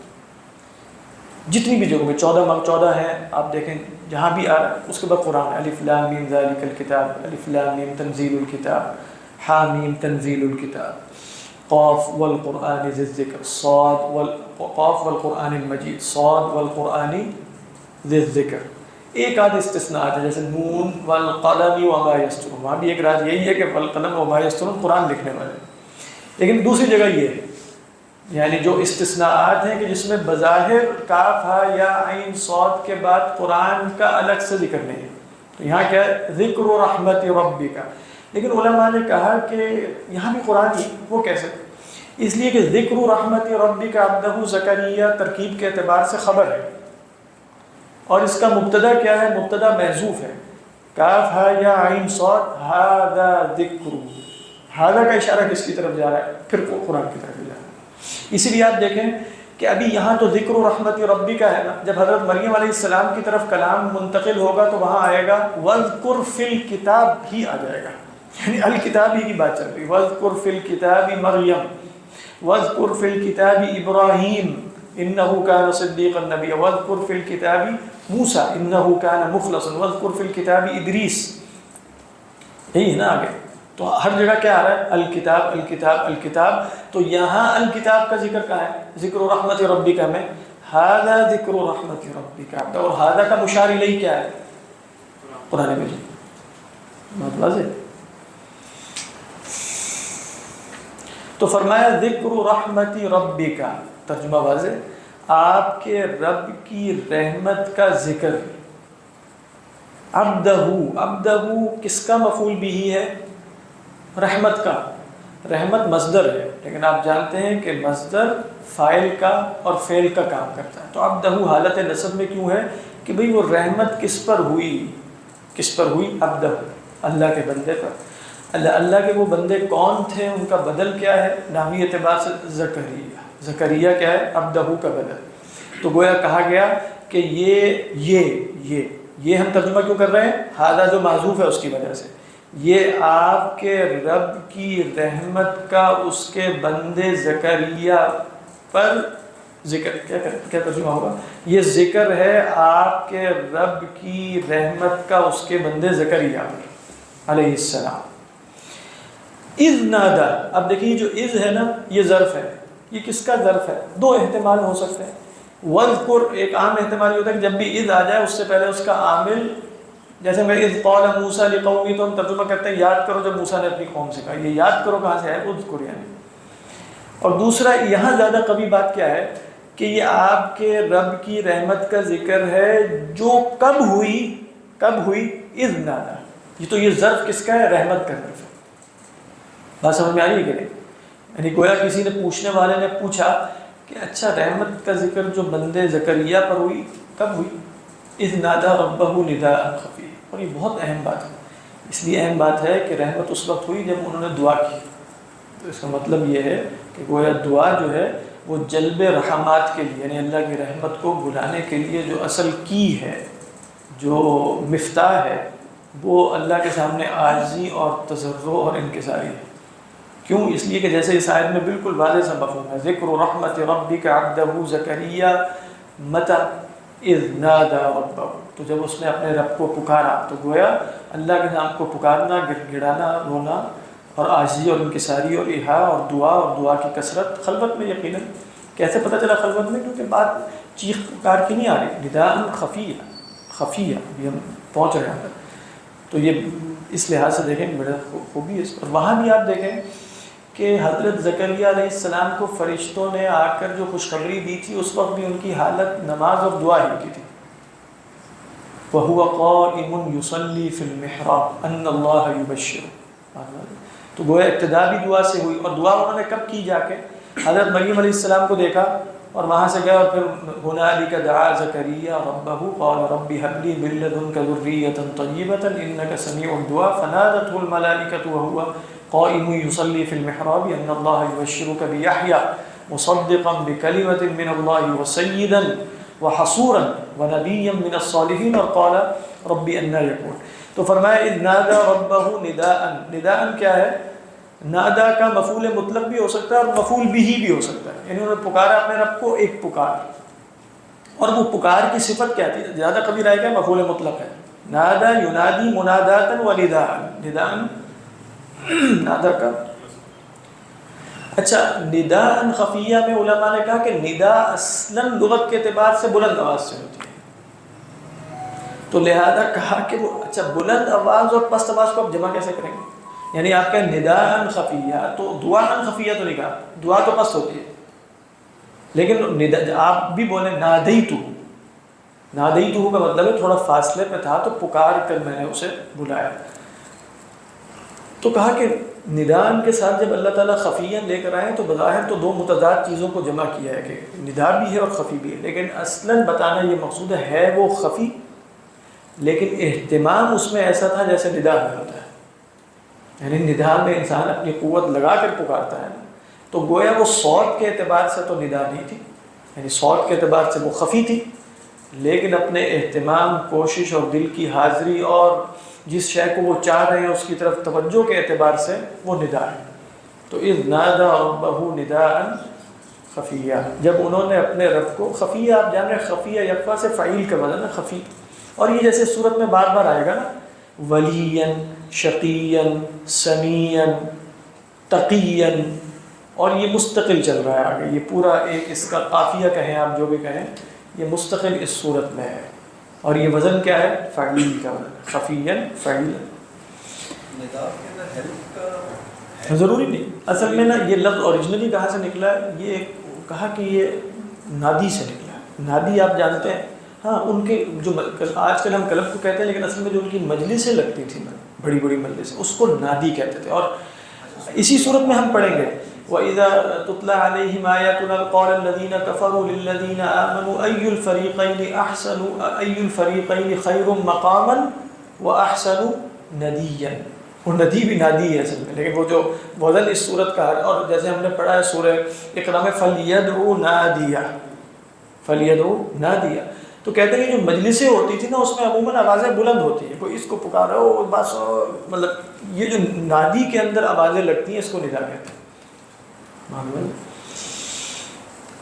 S1: جتنی بھی جگہوں میں 14 ہیں آپ دیکھیں، جہاں بھی آ رہا ہے اس کے بعد قرآن، الف لام میم ذالک الکتاب، الف لام میم تنزیل الکتاب، حامیم تنزیل الکتاب، قاف والقرآن ذی الذکر، قاف والقرآن المجید، صاد والقرآن ذی الذکر۔ ایک آدھ استثناءات ہے جیسے نون والقلم وما یسطرون، وہاں بھی ایک راز یہی ہے کہ والقلم وما یسطرون قرآن لکھنے والے، لیکن دوسری جگہ یہ ہے، یعنی جو استثناءات ہیں کہ جس میں بظاہر کاف ہا یا عین صاد کے بعد قرآن کا الگ سے ذکر نہیں ہے، تو یہاں کیا ہے ذکر رحمت ربک، لیکن علماء نے کہا کہ یہاں بھی قرآن ہی، وہ کیسے؟ اس لیے کہ ذکر رحمت ربک عبدہ زکریا ترکیب کے اعتبار سے خبر ہے، اور اس کا مبتدا کیا ہے؟ مبتدا محذوف ہے، کاف ہا یا عین صاد، ھذا ذکر، ھذا کا اشارہ کس کی طرف جا رہا ہے؟ پھر قرآن کی طرف جا رہا ہے۔ اسی لیے آپ دیکھیں کہ ابھی یہاں تو ذکر رحمت ربی کا ہے نا، جب حضرت مریم علیہ السلام کی طرف کلام منتقل ہوگا تو وہاں آئے گا وَاذْكُرْ فِي الْكِتَابِ ہی آ جائے گا، یعنی الکتاب ہی کی بات چل رہی، وَاذْكُرْ فِي الْكِتَابِ مریم، وَاذْكُرْ فِي الْكِتَابِ ابراہیم إِنَّهُ كَانَ صِدِّيقًا نَبِيًّا، وَاذْكُرْ فِي الْكِتَابِ موسیٰ إِنَّهُ كَانَ مُخْلَصًا، وَاذْكُرْ فِي الْكِتَابِ ادریس، یہی ہے نا آگے، تو ہر جگہ کیا آ رہا ہے؟ الکتاب الکتاب الکتاب، تو یہاں الکتاب کا ذکر کہاں ہے؟ ذکر رحمت ربک میں، ھذا ذکر رحمت ربک، اور ھذا کا مشار الیہ کیا ہے؟ قرآن مجید، بات واضح۔ تو فرمایا ذکر رحمت ربک، ترجمہ واضح، آپ کے رب کی رحمت کا ذکر، عبدہ، عبدہ کس کا مفعول بھی ہے؟ رحمت کا، رحمت مصدر ہے، لیکن آپ جانتے ہیں کہ مصدر فاعل کا اور فعل کا کام کرتا ہے، تو عبدہ حالت نصب میں کیوں ہے کہ بھئی وہ رحمت کس پر ہوئی؟ کس پر ہوئی؟ عبدہ، اللہ کے بندے پر۔ اللہ کے وہ بندے کون تھے؟ ان کا بدل کیا ہے؟ نحوی اعتبار سے زکریا، زکریا کیا ہے؟ عبدہ کا بدل، تو گویا کہا گیا کہ یہ ہم ترجمہ کیوں کر رہے ہیں؟ ھذا جو معذوف ہے اس کی وجہ سے، یہ آپ کے رب کی رحمت کا اس کے بندے زکریا پر ذکر، کیا ترجمہ ہوگا؟ یہ ذکر ہے آپ کے رب کی رحمت کا اس کے بندے زکریا پر علیہ السلام۔ اذ نادا، اب دیکھیے جو اذ ہے نا یہ ظرف ہے، یہ کس کا ظرف ہے؟ دو احتمال ہو سکتے ہیں، وذکر ایک عام احتمال یہ ہوتا ہے کہ جب بھی اذ آ جائے اس سے پہلے اس کا عامل، جیسے میں اذ قال موسیٰ لقومہ، تو ہم ترجمہ کرتے ہیں یاد کرو جب موسیٰ نے اپنی قوم سے کہا، یہ یاد کرو کہاں سے ہے؟ اذکر یعنی۔ اور دوسرا یہاں زیادہ قوی بات کیا ہے کہ یہ آپ کے رب کی رحمت کا ذکر ہے جو کب ہوئی؟ کب ہوئی؟ اذ نادا، یہ ظرف کس کا ہے؟ رحمت کا ظرف ہے۔ بات سمجھ میں آ رہی ہے کہ نہیں؟ یعنی گویا کسی نے پوچھنے والے نے پوچھا کہ اچھا رحمت کا ذکر جو بندے زکریا پر ہوئی کب ہوئی؟ اذ نادا ربہ نداء خفیا، اور یہ بہت اہم بات ہے، اس لیے اہم بات ہے کہ رحمت اس وقت ہوئی جب انہوں نے دعا کی، تو اس کا مطلب یہ ہے کہ گویا دعا جو ہے وہ جلب رحمات کے لیے، یعنی اللہ کی رحمت کو بلانے کے لیے جو اصل کی ہے، جو مفتاح ہے، وہ اللہ کے سامنے عاجزی اور تضرع اور انکساری ہے۔ کیوں؟ اس لیے کہ جیسے اس آیت میں بالکل واضح سا مفہوم ہے، ذکر رحمت ربک عبدہ زکریا متی اذ نادا ربہ، تو جب اس نے اپنے رب کو پکارا، تو گویا اللہ کے نام کو پکارنا، گڑ گڑانا، رونا اور عاجزی اور انکساری اور احا اور دعا کی کثرت خلوت میں، یقیناً کیسے پتہ چلا خلوت میں؟ کیونکہ بات چیخ پکار کی نہیں آ رہی، نداء خفیہ، ابھی ہم پہنچ رہے ہیں، تو یہ اس لحاظ سے دیکھیں بڑا خوبی ہے اس پر۔ وہاں بھی آپ دیکھیں کہ حضرت زکریا علیہ السلام کو فرشتوں نے آ کر جو خوشخبری دی تھی اس وقت بھی ان کی حالت نماز اور دعا ہی کی تھی، وَهُوَ قَائِمٌ يُصَلِّي فِي الْمِحْرَابِ أَنَّ اللَّهَ يُبَشِّرُ، تو گویا ابتدا بھی دعا سے ہوئی، اور دعا انہوں نے کب کی؟ جا کے حضرت مریم علیہ السلام کو دیکھا اور وہاں سے گیا، اور پھر هُنَالِكَ دَعَا زَكَرِيَّا رَبَّهُ قَالَ رَبِّ هَبْ لِي مِن لَّدُنكَ ذُرِّيَّةً طَيِّبَةً إِنَّكَ سَمِيعُ الدُّعَاءِ فَنَادَتْهُ الْمَلَائِكَةُ وَهُوَ قائم يصلي في المحراب ان الله يبشرك بيحيى مصدقا بكلمة من الله وسيدا وحصورا ونبيا من الصالحين، اور قال رب أنى يكون، تو فرمایا اذ نادى ربه نداء، نداء کیا ہے؟ نادا کا مفعول مطلق بھی ہو سکتا ہے اور مفعول به بھی ہو سکتا ہے، یعنی انہوں نے پکارا اپنے رب کو ایک پکار، اور وہ پکار کی صفت کیا تھی؟ زیادہ کبھی رائے گا مفعول مطلق ہے، نادا ینادی مناداتا و نداء، نداء نادا کا۔ اچھا نداء خفیہ میں علماء نے کہا کہ ندا اصلاً لغت کے اعتبار سے بلند آواز سے ہوتی ہے، تو لہذا کہا کہ وہ اچھا بلند آواز اور پست آواز کو آپ جمع کیسے کریں گے؟ یعنی آپ کا نداء خفیہ تو دعا خفیہ تو نہیں کہا، دعا تو پست ہوتی ہے، لیکن آپ بھی بولیں نادیتو، نادیتو کا مطلب ہے تھوڑا فاصلے پہ تھا تو پکار کر میں نے اسے بلایا۔ تو کہا کہ ندان کے ساتھ جب اللہ تعالیٰ خفیہ لے کر آئے تو بظاہر تو دو متضاد چیزوں کو جمع کیا ہے کہ ندا بھی ہے اور خفی بھی ہے، لیکن اصلاً بتانا یہ مقصود ہے وہ خفی، لیکن اہتمام اس میں ایسا تھا جیسے ندا میں ہوتا ہے، یعنی ندا میں انسان اپنی قوت لگا کر پکارتا ہے، تو گویا وہ صوت کے اعتبار سے تو ندا نہیں تھی، یعنی صوت کے اعتبار سے وہ خفی تھی، لیکن اپنے اہتمام، کوشش اور دل کی حاضری اور جس شے کو وہ چاہ رہے ہیں اس کی طرف توجہ کے اعتبار سے وہ ندا ہے۔ تو اذ نادى ربه نداء خفیہ، جب انہوں نے اپنے رب کو، خفیہ آپ جان رہے ہیں خفیہ یکفع سے فعیل کا وزن ہے خفی، اور یہ جیسے صورت میں بار بار آئے گا نا، ولیًا شقیًا سمیًا تقیًا، اور یہ مستقل چل رہا ہے آگے، یہ پورا ایک اس کا قافیہ کہیں آپ جو بھی کہیں، یہ مستقل اس صورت میں ہے، اور یہ وزن کیا ہے؟ فعیل کا وزن، خفیًا فعیلا۔ ضروری نہیں، اصل میں نا یہ لفظ اوریجنلی کہاں سے نکلا ہے؟ یہ کہا کہ یہ نادی سے نکلا ہے، نادی آپ جانتے ہیں، ہاں ان کے جو آج کل ہم کلب کو کہتے ہیں، لیکن اصل میں جو ان کی مجلسیں لگتی تھیں بڑی بڑی مجلسیں، اس کو نادی کہتے تھے، اور اسی صورت میں ہم پڑھیں گے وَإِذَا تُتْلَى عَلَيْهِمْ آيَاتُنَا قَالَ الَّذِينَ كَفَرُوا لِلَّذِينَ آمَنُوا أَيُّ الْفَرِيقَيْنِ خَيْرٌ مَقَامًا وَأَحْسَنُ نَدِيًّا، وہ ندی بھی نادی ہے اصل میں، لیکن وہ جو وزن اس صورت کا ہے، اور جیسے ہم نے پڑھا ہے سورہ اقرا میں فَلْيَدْعُ نَادِيَهْ، فَلْيَدْعُ نَادِيَهْ، تو کہتے ہیں کہ جو مجلسیں ہوتی تھی نا اس میں عموماً آوازیں بلند ہوتی ہیں، کوئی اس کو پکارا ہو بس، مطلب یہ جو نادی کے اندر آوازیں لگتی ہیں اس کو ندا کہتے ہیں۔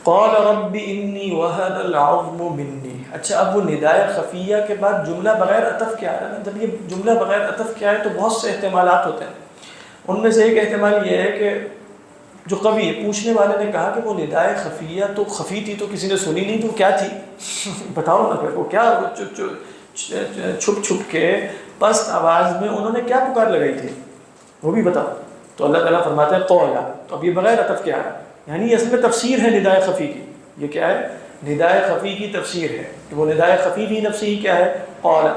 S1: قال رب انی وہن العظم منی، اچھا اب وہ ندائے خفیہ کے بعد جملہ بغیر عطف کیا ہے نا، جب یہ جملہ بغیر عطف کیا ہے تو بہت سے احتمالات ہوتے ہیں، ان میں سے ایک احتمال یہ ہے کہ جو قوی ہے، پوچھنے والے نے کہا کہ وہ ندائے خفیہ تو خفی تھی تو کسی نے سنی نہیں، تو کیا تھی بتاؤ نا پھر، وہ کیا چھپ چھپ کے پست آواز میں انہوں نے کیا پکار لگائی تھی وہ بھی بتاؤ۔ تو اللہ تعالیٰ فرماتے ہیں قولا، تو اب یہ بغیر عطف کیا ہے، یعنی اصل میں تفسیر ہے ندائے خفی کی، یہ کیا ہے؟ ندائے خفی کی تفسیر ہے، کہ وہ ندائے خفی بھی نفسی کیا ہے؟ قولا،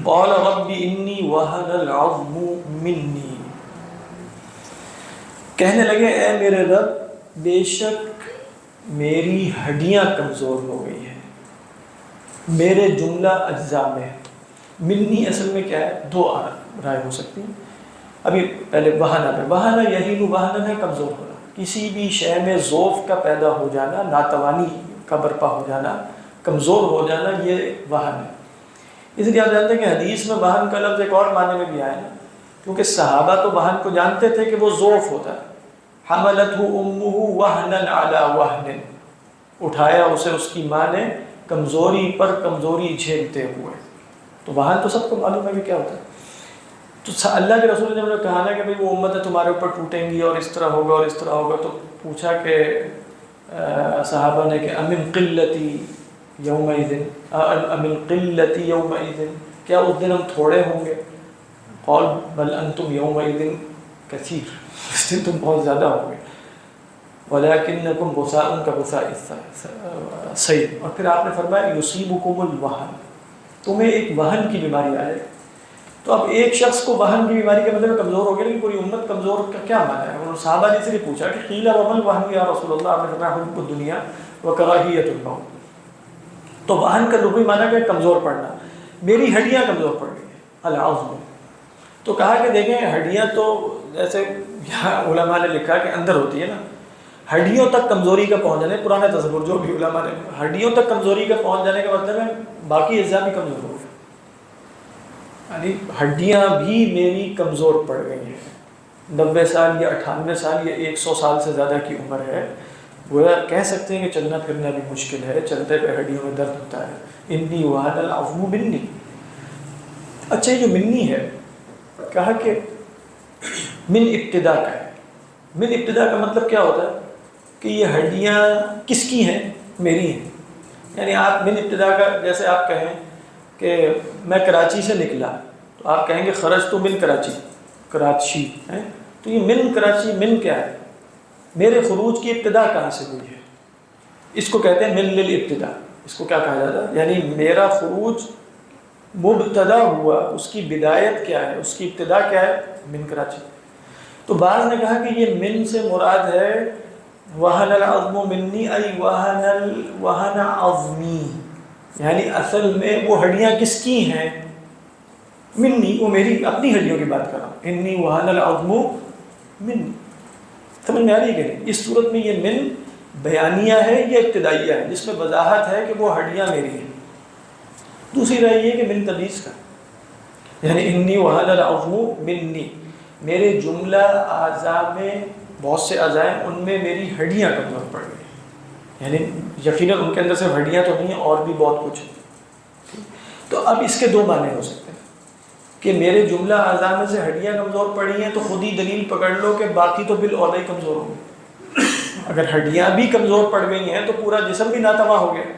S1: قال رب انی وہن العظم منی، کہنے لگے اے میرے رب بے شک میری ہڈیاں کمزور ہو گئی ہیں، میرے جملہ اجزاء میں، منی اصل میں کیا ہے؟ دو رائے ہو سکتی ہیں، ابھی پہلے وہنا پہ، وہنا یہی وہنا ہے کمزور ہونا، کسی بھی شے میں ضعف کا پیدا ہو جانا، ناتوانی کا برپا ہو جانا، کمزور ہو جانا، یہ وہن ہے۔ اس لیے آپ جانتے ہیں کہ حدیث میں وہن کا لفظ ایک اور معنی میں بھی آیا نا، کیونکہ صحابہ تو وہن کو جانتے تھے کہ وہ ضعف ہوتا ہے، حملتہ امہ وہنا علی وہن، اٹھایا اسے اس کی ماں نے کمزوری پر کمزوری جھیلتے ہوئے، تو وہن تو سب کو معلوم ہے کہ کیا ہوتا ہے۔ تو اللہ کے رسول نے جب کہا نا کہ بھئی وہ امتیں تمہارے اوپر ٹوٹیں گی اور اس طرح ہوگا اور اس طرح ہوگا، تو پوچھا کہ صحابہ نے کہ امن قلتی یومئذ، امن قلتی یومئذ، کیا اس دن ہم تھوڑے ہوں گے؟ قال بل انتم یومئذ کثیر، اس دن تم بہت زیادہ ہوں گے، ولکنکم غثاء کغثاء السیل، اور پھر آپ نے فرمایا یصیبکم الوہن، تمہیں ایک وہن کی بیماری آئے۔ تو اب ایک شخص کو وہن کی بیماری کے مطلب کمزور ہو گیا، لیکن پوری امت کمزور کا کیا معنی ہے؟ اور صحابہ نے سے بھی پوچھا کہ قیل ومن وہن یا رسول اللہ، آپ نے فرمایا حب الدنیا وکراہیت الموت، تو وہن کا لغوی معنی کہ کمزور پڑنا، میری ہڈیاں کمزور پڑ گئی ہیں، العظم، تو کہا کہ دیکھیں ہڈیاں تو جیسے یہاں علماء نے لکھا کہ اندر ہوتی ہے نا، ہڈیوں تک کمزوری کا پہنچ جانے، پرانا تصور جو بھی علماء نے، ہڈیوں تک کمزوری کا پہنچ جانے کا مطلب ہے باقی اجزاء بھی کمزور ہو گئے، یعنی ہڈیاں بھی میری کمزور پڑ گئی ہیں، 90 سال یا 98 سال یا 100 سال سے زیادہ کی عمر ہے، وہ کہہ سکتے ہیں کہ چلنا پھرنا بھی مشکل ہے، چلتے پہ ہڈیوں میں درد ہوتا ہے، انی وہن العظم منی۔ اچھا یہ جو منی ہے کہا کہ من ابتدا کا ہے، من ابتدا کا مطلب کیا ہوتا ہے کہ یہ ہڈیاں کس کی ہیں؟ میری ہیں، یعنی آپ من ابتدا کا، جیسے آپ کہیں کہ میں کراچی سے نکلا تو آپ کہیں گے خرج تو من کراچی، کراچی ہے، تو یہ من کراچی، من کیا ہے؟ میرے خروج کی ابتدا کہاں سے ہوئی ہے؟ اس کو کہتے ہیں من للابتدا، اس کو کیا کہا جاتا ہے؟ یعنی میرا خروج مبتدا ہوا، اس کی بدایت کیا ہے، اس کی ابتدا کیا ہے؟ من کراچی۔ تو بعض نے کہا کہ یہ من سے مراد ہے وہن العظم منی ای وہن عظمی، یعنی اصل میں وہ ہڈیاں کس کی ہیں؟ منی، وہ میری اپنی ہڈیوں کی بات کر رہا ہوں، انی وہن العظم منی۔ سمجھ میں آ رہی ہے کہ نہیں؟ اس صورت میں یہ من بیانیہ ہے یا ابتدائیہ ہے، جس میں وضاحت ہے کہ وہ ہڈیاں میری ہیں۔ دوسری رائے یہ کہ من تمیز کا، یعنی انی وہن العظم منی، میرے جملہ اعضاء میں بہت سے اعضاء ہیں، ان میں میری ہڈیاں کمزور پڑ گئی، یعنی یقیناً ان کے اندر صرف ہڈیاں تو نہیں ہیں، اور بھی بہت کچھ ہے۔ تو اب اس کے دو معنی ہو سکتے ہیں کہ میرے جملہ اعضاء میں سے ہڈیاں کمزور پڑی ہیں، تو خود ہی دلیل پکڑ لو کہ باقی تو بالاولیٰ ہی کمزور ہوں گے۔ اگر ہڈیاں بھی کمزور پڑ گئی ہیں تو پورا جسم بھی ناتواں ہو گیا۔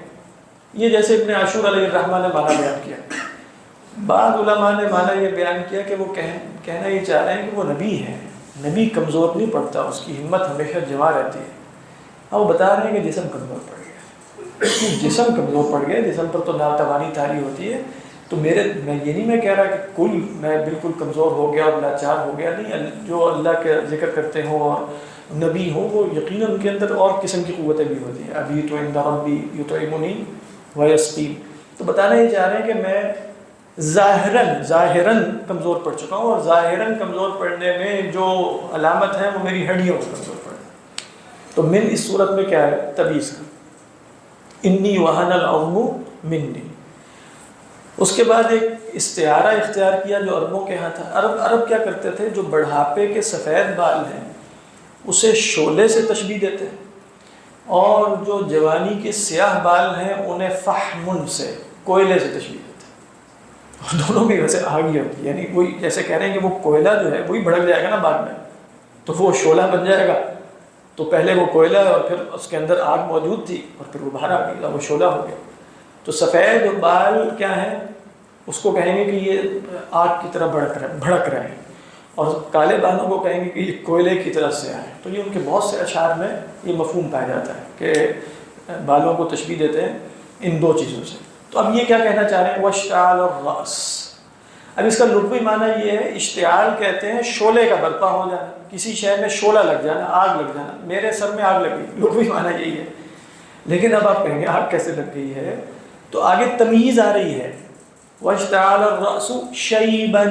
S1: یہ جیسے ابن عاشور علیہ الرحمہ نے معنی بیان کیا، بعض علماء نے معنی یہ بیان کیا کہ وہ کہنا یہ چاہ رہے ہیں کہ وہ نبی ہے، نبی کمزور نہیں پڑتا، اس کی ہمت ہمیشہ جمع رہتی ہے۔ اب وہ بتا رہے ہیں کہ جسم کمزور پڑ گیا، جسم کمزور پڑ گیا، جسم پر تو ناتوانی طاری ہوتی ہے۔ تو میں یہ نہیں کہہ رہا کہ کل میں بالکل کمزور ہو گیا اور لاچار ہو گیا، نہیں، جو اللہ کے ذکر کرتے ہوں اور نبی ہوں وہ یقیناً ان کے اندر اور قسم کی قوتیں بھی ہوتی ہیں، ابھی تو عند ربی یطعمنی ویسقین۔ تو بتانا یہ چاہ رہے ہیں کہ میں ظاہراً کمزور پڑ چکا ہوں، اور ظاہراً کمزور پڑنے میں جو علامت ہے وہ میری ہڈیوں کو کمزور پڑنا۔ تو من اس صورت میں کیا ہے؟ تبیز کا، انی وہن العظم منی۔ اس کے بعد ایک استعارہ اختیار کیا جو عربوں کے ہاں تھا۔ عرب کیا کرتے تھے؟ جو بڑھاپے کے سفید بال ہیں اسے شعلے سے تشبیہ دیتے ہیں، اور جو جوانی کے سیاہ بال ہیں انہیں فحم سے، کوئلے سے تشبیہ دیتے ہیں۔ اور دونوں میں ویسے آگ ہی ہوتی ہے، یعنی وہی جیسے کہہ رہے ہیں کہ وہ کوئلہ جو ہے وہی بھڑک جائے گا نا بعد میں، تو وہ شعلہ بن جائے گا۔ تو پہلے وہ کوئلہ اور پھر اس کے اندر آگ موجود تھی اور پھر وہ باہر آ گئی، وہ شعلہ ہو گیا۔ تو سفید بال کیا ہیں؟ اس کو کہیں گے کہ یہ آگ کی طرح بھڑک رہے ہیں، اور کالے بالوں کو کہیں گے کہ یہ کوئلے کی طرح سے آئے۔ تو یہ ان کے بہت سے اشعار میں یہ مفہوم پایا جاتا ہے کہ بالوں کو تشبیہ دیتے ہیں ان دو چیزوں سے۔ تو اب یہ کیا کہنا چاہ رہے ہیں؟ واشتعال الرأس۔ اب اس کا لغوی معنی یہ ہے، اشتعال کہتے ہیں شعلے کا برپا ہو جانا، کسی شے میں شعلہ لگ جانا، آگ لگ جانا۔ میرے سر میں آگ لگی، لغوی معنی یہی ہے۔ لیکن اب آپ کہیں گے آگ کیسے لگ گئی ہے؟ تو آگے تمییز آ رہی ہے، واشتعال الرأس شیبا،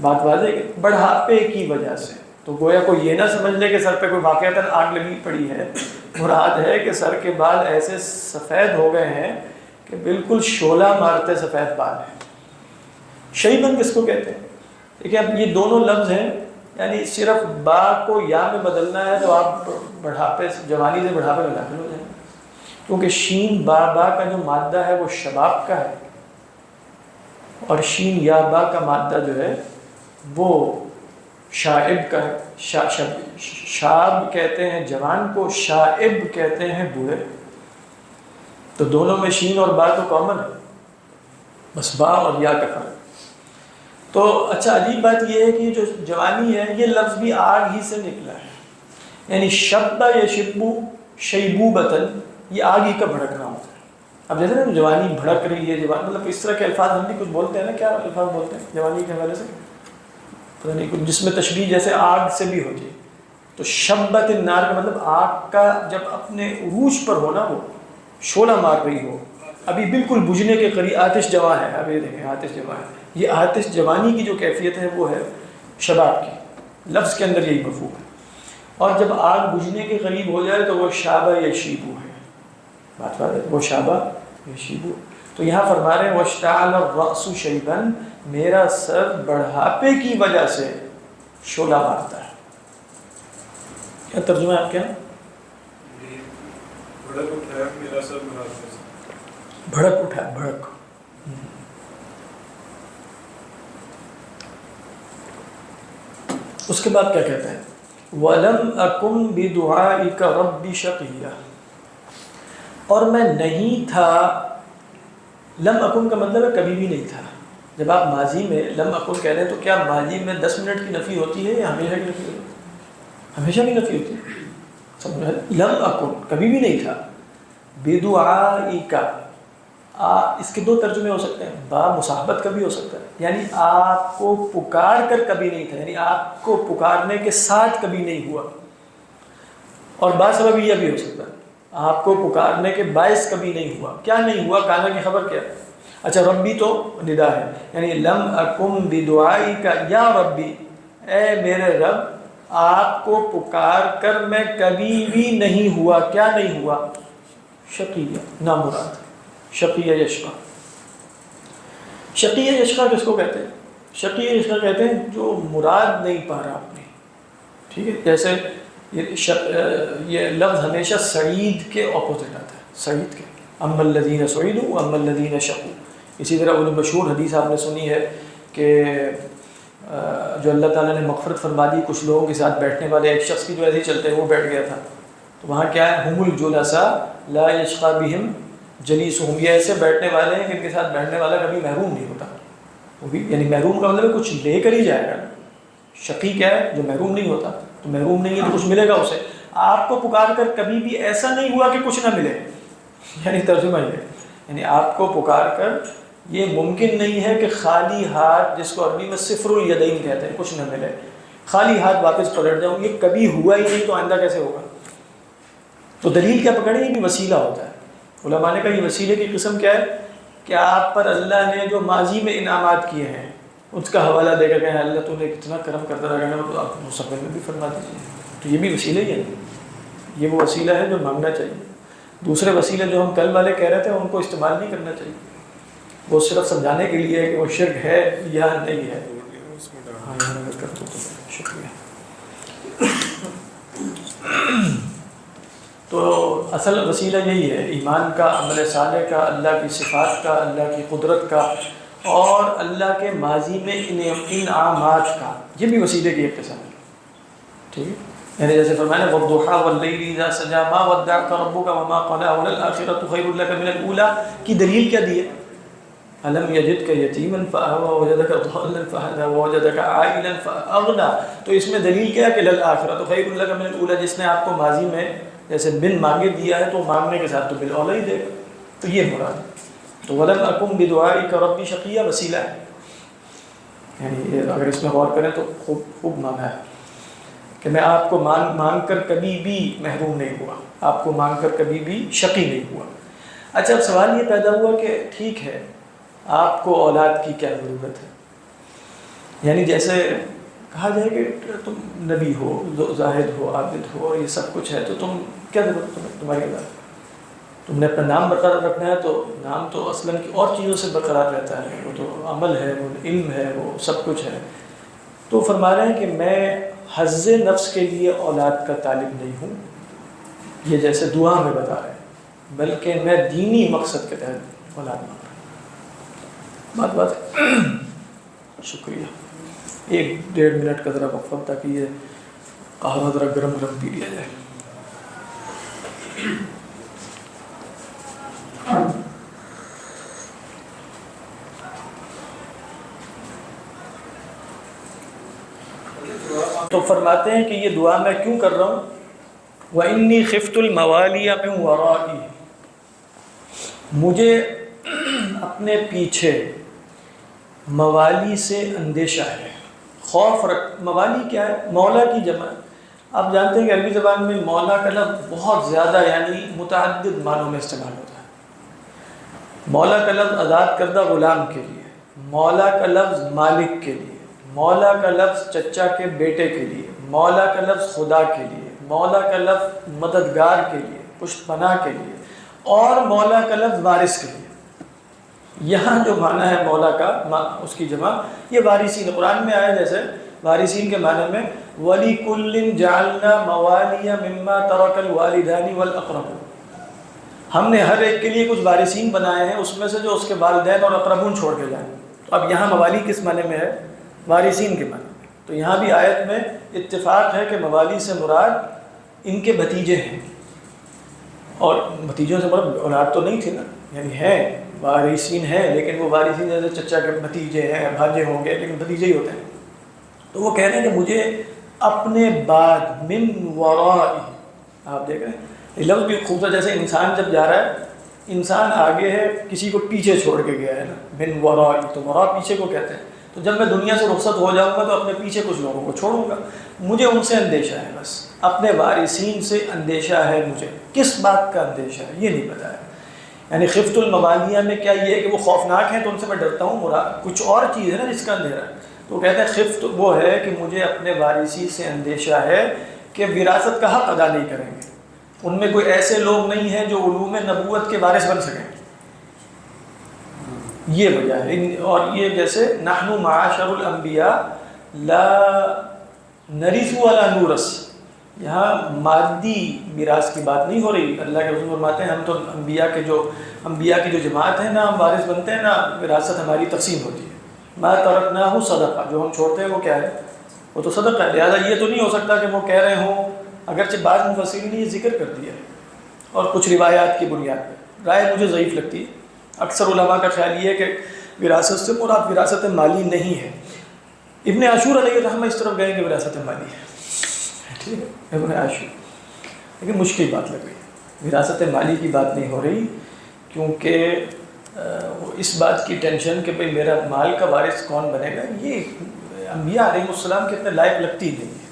S1: بات واضح ہے، بڑھاپے کی وجہ سے۔ تو گویا کوئی یہ نہ سمجھ لے کہ سر پہ کوئی واقعتاً آگ لگی پڑی ہے، مراد ہے کہ سر کے بال ایسے سفید ہو گئے ہیں کہ بالکل شعلہ مارتے سفید بال ہیں۔ شیبن کس کو کہتے ہیں؟ دیکھیں اب یہ دونوں لفظ ہیں، یعنی صرف با کو یا میں بدلنا ہے تو آپ بڑھاپے سے، جوانی سے بڑھاپے میں داخل ہو جائیں، کیونکہ شین با کا جو مادہ ہے وہ شباب کا ہے، اور شین یا با کا مادہ جو ہے وہ شائب کا ہے۔ شاب کہتے ہیں جوان کو، شائب کہتے ہیں بوڑھے۔ تو دونوں میں شین اور با تو کامن ہے، بس با اور یا کا فرق۔ تو اچھا عجیب بات یہ ہے کہ یہ جو جوانی ہے یہ لفظ بھی آگ ہی سے نکلا ہے، یعنی شبہ یا شبو شیبوبتن، یہ آگ ہی کا بھڑکنا ہوتا ہے۔ اب جیسے نا جوانی بھڑک رہی ہے، جوان مطلب اس طرح کے الفاظ ہم بھی کچھ بولتے ہیں نا، کیا الفاظ بولتے ہیں جوانی کے حوالے سے؟ پتہ نہیں، کچھ جس میں تشبیہ جیسے آگ سے بھی ہوتی ہے۔ تو شبت النار کا مطلب آگ کا جب اپنے عروج پر ہونا، وہ شعلہ مار رہی ہو، ابھی بالکل بجھنے کے قریب، آتش جواں ہے، ابھی دیکھیں آتش جواں ہے۔ یہ آتش جوانی کی جو کیفیت ہے وہ ہے شباب کی، لفظ کے اندر یہی مفہوم ہے۔ اور جب آگ بجھنے کے قریب ہو جائے تو وہ شابہ یشیبو ہے، بات ہے، وہ شابہ یشیبو. تو یہاں فرما رہے ہیں واشتعل الرأس شیبا، میرا سر بڑھاپے کی وجہ سے شعلہ مارتا ہے. کیا ترجمہ ہے آپ کیا؟
S2: بھڑک اٹھا میرا سر بڑھاپے سے.
S1: بھڑک اٹھا، بھڑک. اس کے بعد کیا کہتے ہیں؟ وَلَمْ أَكُنْ بِدُعَائِكَ رَبِّ شَقِيًّا، اور میں نہیں تھا. لم اکن کا مطلب ہے کبھی بھی نہیں تھا. جب آپ ماضی میں لم اکن کہہ رہے ہیں تو کیا ماضی میں 10 منٹ کی نفی ہوتی ہے یا ہمیشہ کی نفی ہوتی ہے؟ ہمیشہ کی نفی ہوتی ہے. سمجھا؟ لم اکن کبھی بھی نہیں تھا. بدعائک، اس کے دو ترجمے ہو سکتے ہیں. با مصاحبت کا بھی ہو سکتا ہے، یعنی آپ کو پکار کر کبھی نہیں تھا، یعنی آپ کو پکارنے کے ساتھ کبھی نہیں ہوا. اور با سببیہ بھی ہو سکتا ہے، آپ کو پکارنے کے باعث کبھی نہیں ہوا. کیا نہیں ہوا؟ کانا کی خبر کیا؟ اچھا ربی تو ندا ہے، یعنی لم اکم بدعائک یا ربی، اے میرے رب آپ کو پکار کر میں کبھی بھی نہیں ہوا. کیا نہیں ہوا؟ شقیہ، نامراد. شقیہ یشقا. شقیہ یشقا کس کو کہتے ہیں؟ شقیہ یشقا کہتے ہیں جو مراد نہیں پا رہا اپنی. ٹھیک ہے، جیسے یہ لفظ ہمیشہ سعید کے اپوزٹ آتا ہے، سعید کے. اما الذین سعیدوا واما الذین شقوا. اسی طرح وہ مشہور حدیث آپ نے سنی ہے کہ جو اللہ تعالیٰ نے مغفرت فرما دی کچھ لوگوں کے ساتھ بیٹھنے والے ایک شخص کی جو ایسے ہی چلتے ہیں وہ بیٹھ گیا تھا، تو وہاں کیا ہے؟ ہم الجلساء لا یشقی بہم جلیسہم، یہ ایسے بیٹھنے والے ہیں جن کے ساتھ بیٹھنے والا کبھی محروم نہیں ہوتا. وہ بھی یعنی محروم کا مطلب ہے کچھ لے کر ہی جائے گا. شقی کیا ہے؟ جو محروم نہیں ہوتا. تو محروم نہیں ہے تو کچھ ملے گا اسے. آپ کو پکار کر کبھی بھی ایسا نہیں ہوا کہ کچھ نہ ملے. یعنی ترجمہ یہ ہے، یعنی آپ کو پکار کر یہ ممکن نہیں ہے کہ خالی ہاتھ، جس کو عربی میں صفر الیدین کہتے ہیں، کچھ نہ ملے، خالی ہاتھ واپس پلٹ جاؤں. یہ کبھی ہوا ہی نہیں تو آئندہ کیسے ہوگا؟ تو دلیل کیا پکڑیں؟ یہ بھی وسیلہ ہوتا ہے. علماء نے کہا یہ وسیلے کی قسم کیا ہے کہ آپ پر اللہ نے جو ماضی میں انعامات کیے ہیں اس کا حوالہ دے کر کہیں اللہ تو نے کتنا کرم کرتا رہا ہے، تو آپ مستقبل میں بھی فرما دیجیے. تو یہ بھی وسیلہ ہی ہے. یہ وہ وسیلہ ہے جو مانگنا چاہیے. دوسرے وسیلے جو ہم کل والے کہہ رہے تھے ان کو استعمال نہیں کرنا چاہیے. وہ صرف سمجھانے کے لیے کہ وہ شرک ہے یا نہیں ہے. ہاں کر دو تو شکریہ. تو اصل وسیلہ یہی ہے، ایمان کا، عمل صالح کا، اللہ کی صفات کا، اللہ کی قدرت کا، اور اللہ کے ماضی میں انعامات کا. یہ بھی وسیلے کی ایک قسم ہے. ٹھیک ہے، یعنی جیسے فرمایا والضحیٰ واللیل اذا سجی ما ودعک ربک وما قلی وللآخرۃ خیر لک من الاولی کی دلیل کیا دی ہے؟ الم یجدک یتیما فآوی ووجدک ضالا فہدی ووجدک عائلا فاغنی. تو اس میں دلیل کیا ہے کہ للآخرۃ خیر لک من الاولی، جس نے آپ کو ماضی میں جیسے بن مانگے دیا ہے تو مانگنے کے ساتھ تو بالاولی ہی دے گا. تو یہ مراد ہے. تو ولم اکن بدعائک ربی شقیہ وسیلہ ہے. یعنی اگر اس میں غور کریں تو خوب مانا ہے کہ میں آپ کو مانگ کر کبھی بھی محروم نہیں ہوا، آپ کو مانگ کر کبھی بھی شقی نہیں ہوا. اچھا اب سوال یہ پیدا ہوا کہ ٹھیک ہے آپ کو اولاد کی کیا ضرورت ہے؟ یعنی جیسے کہا جائے کہ تم نبی ہو، زاہد ہو، عابد ہو، یہ سب کچھ ہے، تو تم کیا ضرورت ہے تمہاری اولاد؟ تم نے اپنا نام برقرار رکھنا ہے تو نام تو اصلاً کی اور چیزوں سے برقرار رہتا ہے، وہ تو عمل ہے، وہ علم ہے، وہ سب کچھ ہے. تو فرما رہے ہیں کہ میں حظ نفس کے لیے اولاد کا طالب نہیں ہوں، یہ جیسے دعا میں بتا رہے ہیں، بلکہ میں دینی مقصد کے تحت اولاد مانگ رہا ہوں. بات شکریہ. 1-1.5 منٹ کا ذرا وقفہ تاکہ یہ قہوہ ذرا گرم پی لیا جائے. تو فرماتے ہیں کہ یہ دعا میں کیوں کر رہا ہوں؟ وَإِنِّي خِفْتُ الْمَوَالِيَ مِنْ وَرَائِي، مجھے اپنے پیچھے موالی سے اندیشہ ہے، خوف موالی کیا ہے؟ مولا کی جمع. آپ جانتے ہیں کہ عربی زبان میں مولا کا لفظ بہت زیادہ یعنی متعدد معنوں میں استعمال ہوتا ہے. مولا کا لفظ آزاد کردہ غلام کے لیے، مولا کا لفظ مالک کے لیے، مولا کا لفظ چچا کے بیٹے کے لیے، مولا کا لفظ خدا کے لیے، مولا کا لفظ مددگار کے لیے، پشت پناہ کے لیے، اور مولا کا لفظ وارث کے لیے۔ یہاں جو معنی ہے مولا کا، اس کی جمع یہ وارثین، قرآن میں آیا جیسے وارثین کے معنی میں وَلِكُلٍّ جَعَلْنَا مَوَالِيَ مِمَّا تَرَكَ الْوَالِدَانِ وَالْأَقْرَبُونَ، ہم نے ہر ایک کے لیے کچھ وارثین بنائے ہیں اس میں سے جو اس کے والدین اور اقربون چھوڑ کے جائیں۔ تو اب یہاں موالی کس معنی میں ہے؟ وارثین کے معنی میں۔ تو یہاں بھی آیت میں اتفاق ہے کہ موالی سے مراد ان کے بھتیجے ہیں، اور بھتیجوں سے مراد اولاد تو نہیں تھی نا، یعنی ہیں وارثین ہیں، لیکن وہ وارثین جیسے چچا کے بھتیجے ہیں، بھانجے ہوں گے، لیکن بھتیجے ہی ہوتے ہیں۔ تو وہ کہہ رہے ہیں کہ مجھے اپنے بعد من ورائی، آپ دیکھ رہے ہیں یہ لفظ بھی خوبصورت، جیسے انسان جب جا رہا ہے، انسان آگے ہے، کسی کو پیچھے چھوڑ کے گیا ہے نا، من ورائی، تو ورا پیچھے کو کہتے ہیں۔ تو جب میں دنیا سے رخصت ہو جاؤں گا تو اپنے پیچھے کچھ لوگوں کو چھوڑوں گا، مجھے ان سے اندیشہ ہے، بس اپنے وارثین سے اندیشہ ہے مجھے۔ کس بات کا اندیشہ ہے یہ نہیں پتا ہے، یعنی خفت الموالیہ میں کیا یہ ہے کہ وہ خوفناک ہیں تو ان سے میں ڈرتا ہوں، مراد کچھ اور چیز ہے نا جس کا اندھیرا ہے۔ تو وہ کہتے ہیں خفت وہ ہے کہ مجھے اپنے وارثی سے اندیشہ ہے کہ وراثت کا حق ادا نہیں کریں گے، ان میں کوئی ایسے لوگ نہیں ہیں جو علوم نبوت کے وارث بن سکیں، یہ وجہ ہے۔ اور یہ جیسے نحن معاشر الانبیاء لا نرث ولا نورث، یہاں مادی میراث کی بات نہیں ہو رہی۔ اللہ کے رسول فرماتے ہیں ہم تو انبیاء کی جو جماعت ہے نا، ہم وارث بنتے ہیں نا، وراثت ہماری تقسیم ہوتی ہے۔ ما ترکناہ صدقہ، جو ہم چھوڑتے ہیں وہ کیا ہے؟ وہ تو صدقہ ہے۔ لہٰذا یہ تو نہیں ہو سکتا کہ وہ کہہ رہے ہوں، اگرچہ بعض مفسرین نے یہ ذکر کر دیا ہے اور کچھ روایات کی بنیاد پہ، رائے مجھے ضعیف لگتی ہے۔ اکثر علماء کا خیال یہ ہے کہ وراثت سے مراد وراثت مالی نہیں ہے۔ ابن عاشور علیہ الرحمہ اس طرف گئے کہ وراثت مالی ہے، ٹھیک ہے، ابن عاشور، لیکن مشکل بات لگ رہی، وراثت مالی کی بات نہیں ہو رہی، کیونکہ اس بات کی ٹینشن کہ بھئی میرا مال کا وارث کون بنے گا، یہ انبیاء علیہ السلام کے اتنے لائق لگتی نہیں ہے۔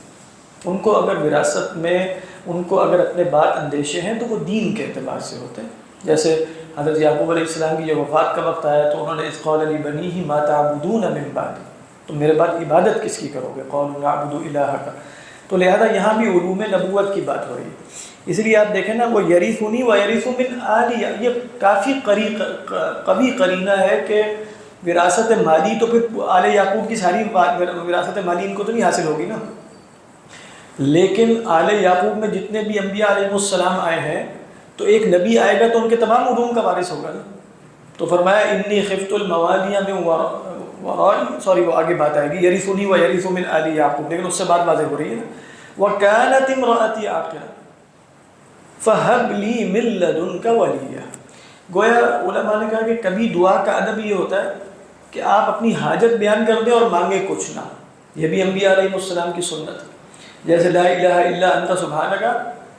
S1: ان کو اگر وراثت میں ان کو اگر اپنے بات اندیشے ہیں تو وہ دین کے اعتبار سے ہوتے ہیں۔ جیسے حضرت یعقوب علیہ السلام کی جب وفات کا وقت آیا تو انہوں نے اذ قال لبنیہ ما تعبدون من بعدی، تو میرے بعد عبادت کس کی کرو گے؟ قالوا نعبد الہک۔ تو لہذا یہاں بھی علوم نبوت کی بات ہو رہی ہے۔ اس لیے آپ دیکھیں نا، وہ یریثنی و یریث من آلی، یہ کافی قوی قرینہ ہے کہ وراثت مالی تو پھر آل یعقوب کی ساری وراثت مالی ان کو تو نہیں حاصل ہوگی نا، لیکن آل یعقوب میں جتنے بھی انبیاء علیہ السلام آئے ہیں تو ایک نبی آئے گا تو ان کے تمام علوم کا وارث ہوگا نا۔ تو فرمایا انی خفت الموالیہ من ورائی، وہ آگے بات آئے گی یریثنی و یریث من آل یعقوب، لیکن اس سے بات واضح ہو رہی ہے نا، وَكَانَتِ امْرَأَتِي عَاقِرًا فَهَبْ لِي مِن لَّدُنْكَ وَلِيًّا۔ گویا علماء نے کہا کہ کبھی دعا کا ادب یہ ہوتا ہے کہ آپ اپنی حاجت بیان کر دیں اور مانگے کچھ نہ، یہ بھی انبیاء علیہ السلام کی سنت ہے۔ جیسے لا الہ الا انت سبحانک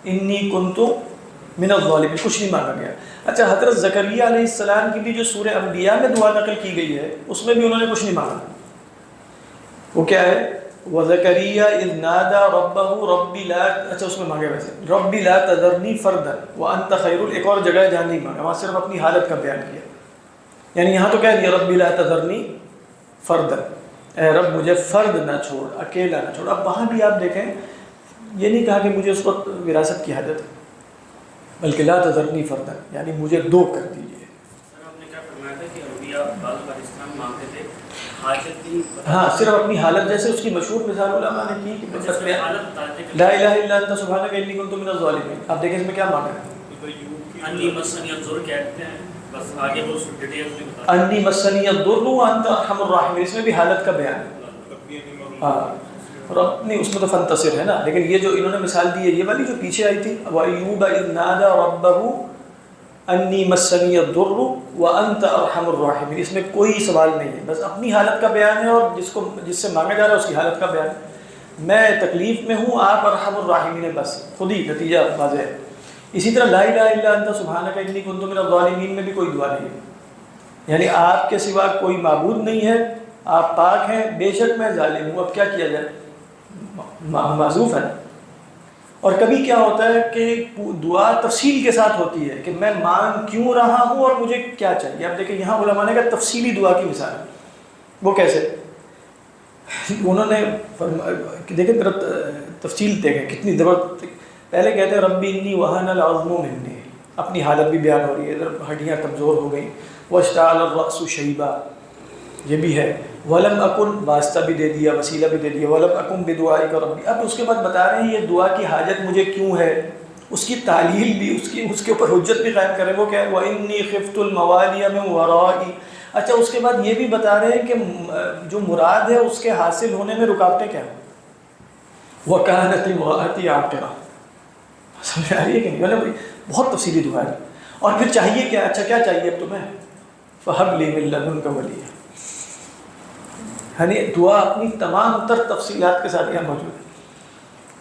S1: انی کنت من الظالمین، کچھ نہیں مانگا گیا۔ اچھا، حضرت زکریا علیہ السلام کی بھی جو سورہ انبیاء میں دعا نقل کی گئی ہے اس میں بھی انہوں نے کچھ نہیں مانگا، وہ کیا ہے؟ وَزَكَرِيَّا إِذْ نَادَى رَبَّهُ رَبِّ لَا، اچھا اس میں مانگے ویسے رَبِّ لَا تَذَرْنِي فَرْدًا وَأَنْتَ خَيْرُ، ایک اور جگہ جہاں نہیں مانگا، وہاں صرف اپنی حالت کا بیان کیا، یعنی یہاں تو کہہ دیا رَبِّ لَا تَذَرْنِي فَرْدًا، اے رب مجھے فرد نہ چھوڑ، اکیلا نہ چھوڑ۔ اب وہاں بھی آپ دیکھیں یہ نہیں کہا کہ مجھے اس وقت وراثت کی حاجت ہے، بلکہ لا تذرنی فردا، یعنی مجھے دو کر دیجیے۔
S3: سر آپ نے کیا فرمایا تھا کہ انبیاء بعض وارثان مانگتے تھے حاجت کی،
S1: ہاں صرف اپنی حالت، جیسے اس کی مشہور مثال علماء نے کی کہ لا الہ الا انت سبحانک انی کنت من الظالمین، آپ دیکھیں اس میں کیا مانگا ہے؟
S3: انی مسنی الضر کہتے ہیں، بس آگے وہ ڈیٹیلز میں بتا
S1: انی مسنی الضر وانت ارحم الراحمین، اس میں بھی حالت کا بیان ہے۔ ہاں اور اپنی اس میں تو فنتصر ہے نا، لیکن یہ جو انہوں نے مثال دی ہے یہ والی جو پیچھے آئی تھی وَأَيُّوبَ إِذْ نَادَى رَبَّهُ أَنِّي مَسَّنِيَ الضُّرُّ وَأَنْتَ أَرْحَمُ الرَّاحِمِينَ، اس میں کوئی سوال نہیں ہے، بس اپنی حالت کا بیان ہے اور جس سے مانگا جا رہا ہے اس کی حالت کا بیان ہے۔ میں تکلیف میں ہوں، آپ ارحم الراحمین، بس خود ہی نتیجہ واضح ہے۔ اسی طرح لا الہ الا انت سبحانک انی کنت من الظالمین میں بھی کوئی دعا نہیں ہے، یعنی آپ کے سوا کوئی معبود نہیں ہے، آپ پاک ہیں، بے شک میں ظالم ہوں، اب کیا کیا جائے، معذوف ہے۔ اور کبھی کیا ہوتا ہے کہ دعا تفصیل کے ساتھ ہوتی ہے کہ میں مانگ کیوں رہا ہوں اور مجھے کیا چاہیے۔ اب دیکھیں یہاں علماء نے کہا تفصیلی دعا کی مثال ہے، وہ کیسے؟ انہوں نے دیکھیں تفصیل دیکھیں کتنی زبردست، پہلے کہتے ہیں ربی انی وہن العظم منی، اپنی حالت بھی بیان ہو رہی ہے، ادھر ہڈیاں کمزور ہو گئیں، واشتعل الرأس شیبا، یہ بھی ہے، ولم اکن، واسطہ بھی دے دیا، وسیلہ بھی دے دیا، ولم اکن بدعائک ربی. اب اس کے بعد بتا رہے ہیں یہ دعا کی حاجت مجھے کیوں ہے، اس کی تعلیل بھی، اس کے اوپر حجت بھی قائم کریں. وہ کیا ہے، وَإِنِّي خِفْتُ الْمَوَالِيَ مِنْ وَرَائِي. اچھا اس کے بعد یہ بھی بتا رہے ہیں کہ جو مراد ہے اس کے حاصل ہونے میں رکاوٹیں کیا ہیں. وَكَانَتِ امْرَأَتِي عَاقِرَةً. سمجھ آ رہی ہے کہ نہیں، مطلب بہت تفصیلی دعا ہے. اور پھر چاہیے کیا، اچھا کیا چاہیے اب تمہیں، فَهَبْ لِي مِن لَدُنْكَ وَلِيًّا. یعنی دعا اپنی تمام تر تفصیلات کے ساتھ یہاں موجود ہے،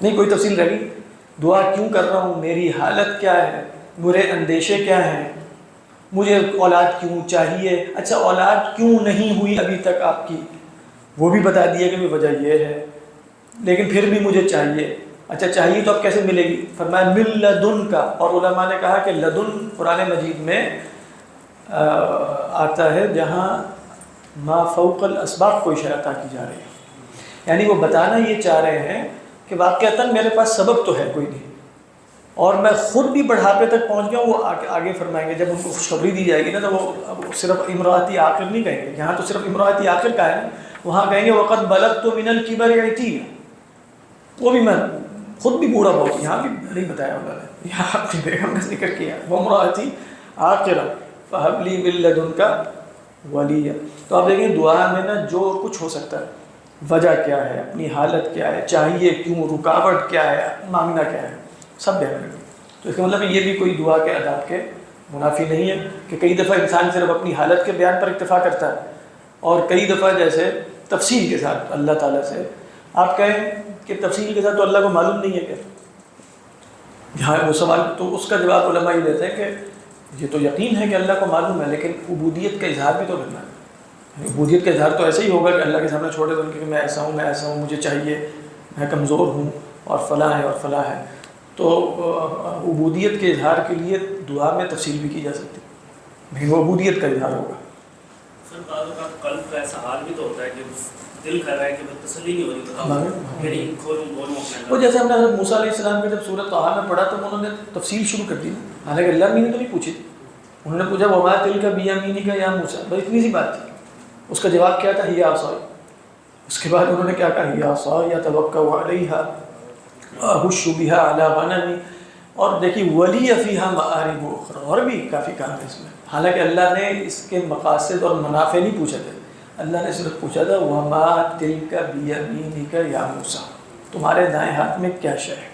S1: نہیں کوئی تفصیل رہ گئی. دعا کیوں کر رہا ہوں، میری حالت کیا ہے، برے اندیشے کیا ہیں، مجھے اولاد کیوں چاہیے. اچھا اولاد کیوں نہیں ہوئی ابھی تک آپ کی، وہ بھی بتا دیا کہ وجہ یہ ہے، لیکن پھر بھی مجھے چاہیے. اچھا چاہیے تو اب کیسے ملے گی، فرمایا من لدن کا. اور علماء نے کہا کہ لدن قرآن مجید میں آتا ہے جہاں ما فوق الاسباب کوئی شے عطا کی جا رہی ہے، یعنی وہ بتانا یہ چاہ رہے ہیں کہ واقعتاً میرے پاس سبب تو ہے کوئی نہیں، اور میں خود بھی بڑھاپے تک پہنچ گیا ہوں. وہ آگے فرمائیں گے جب ان کو خوشخبری دی جائے گی نا، تو وہ صرف امراتی آخر نہیں کہیں گے، یہاں تو صرف امراتی آخر کا ہے، وہاں کہیں گے وقت بلغت من الکبر عتیہ، وہ بھی میں خود بھی بوڑھا بہت، یہاں بھی نہیں بتایا اللہ نے، یہاں اپنی بیگم نے ذکر کیا وامراتی عاقرہ فہب لی من لدنک ولیہ. تو آپ دیکھیں دعا میں نا جو کچھ ہو سکتا ہے، وجہ کیا ہے، اپنی حالت کیا ہے، چاہیے کیوں، رکاوٹ کیا ہے، مانگنا کیا ہے، سب بیان کریں. تو اس کا مطلب یہ بھی کوئی دعا کے آداب کے منافی نہیں ہے کہ کئی دفعہ انسان صرف اپنی حالت کے بیان پر اکتفا کرتا ہے، اور کئی دفعہ جیسے تفصیل کے ساتھ اللہ تعالیٰ سے. آپ کہیں کہ تفصیل کے ساتھ تو اللہ کو معلوم نہیں ہے کیا، یہاں وہ سوال، تو اس کا جواب علماء یہ دیتے ہیں کہ یہ تو یقین ہے کہ اللہ کو معلوم ہے، لیکن عبودیت کا اظہار بھی تو کرنا ہے. عبودیت کا اظہار تو ایسے ہی ہوگا کہ اللہ کے سامنے چھوڑے دو کہ میں ایسا ہوں، میں ایسا ہوں، مجھے چاہیے، میں کمزور ہوں، اور فلاں ہے اور فلاں ہے. تو عبودیت کے اظہار کے لیے دعا میں تفصیل بھی کی جا سکتی ہے، لیکن وہ عبودیت کا اظہار ہوگا.
S3: سر بعض اوقات قلب کا ایسا حال بھی تو ہوتا ہے کہ دل کر رہا ہے کہ تسلی نہیں ہو رہی، بتاؤ میری کھولوں بولوں اپنا.
S1: وہ جیسے ہم نے حضرت موسیٰ علیہ السلام کے جب سورۃ طٰہٰ میں پڑھا تو انہوں نے تفصیل شروع کر دی، حالانکہ اللہ نے تو نہیں پوچھی، انہوں نے پوچھا وما تلک بیمینک یا موسیٰ، بس اتنی سی بات تھی. اس کا جواب کیا تھا، ہی عصائی. اس کے بعد انہوں نے کیا کہا، ہی عصائی اتوکأ علیہا احش بہا علی غنمی. اور دیکھیے ولی فیہا مآرب اخری، اور بھی کافی کام ہے اس میں. حالانکہ اللہ نے اس کے مقاصد اور منافع نہیں پوچھے تھے، اللہ نے صرف پوچھا تھا وما تلک بیمینک یا موسیٰ، تمہارے دائیں ہاتھ میں کیا شے ہے.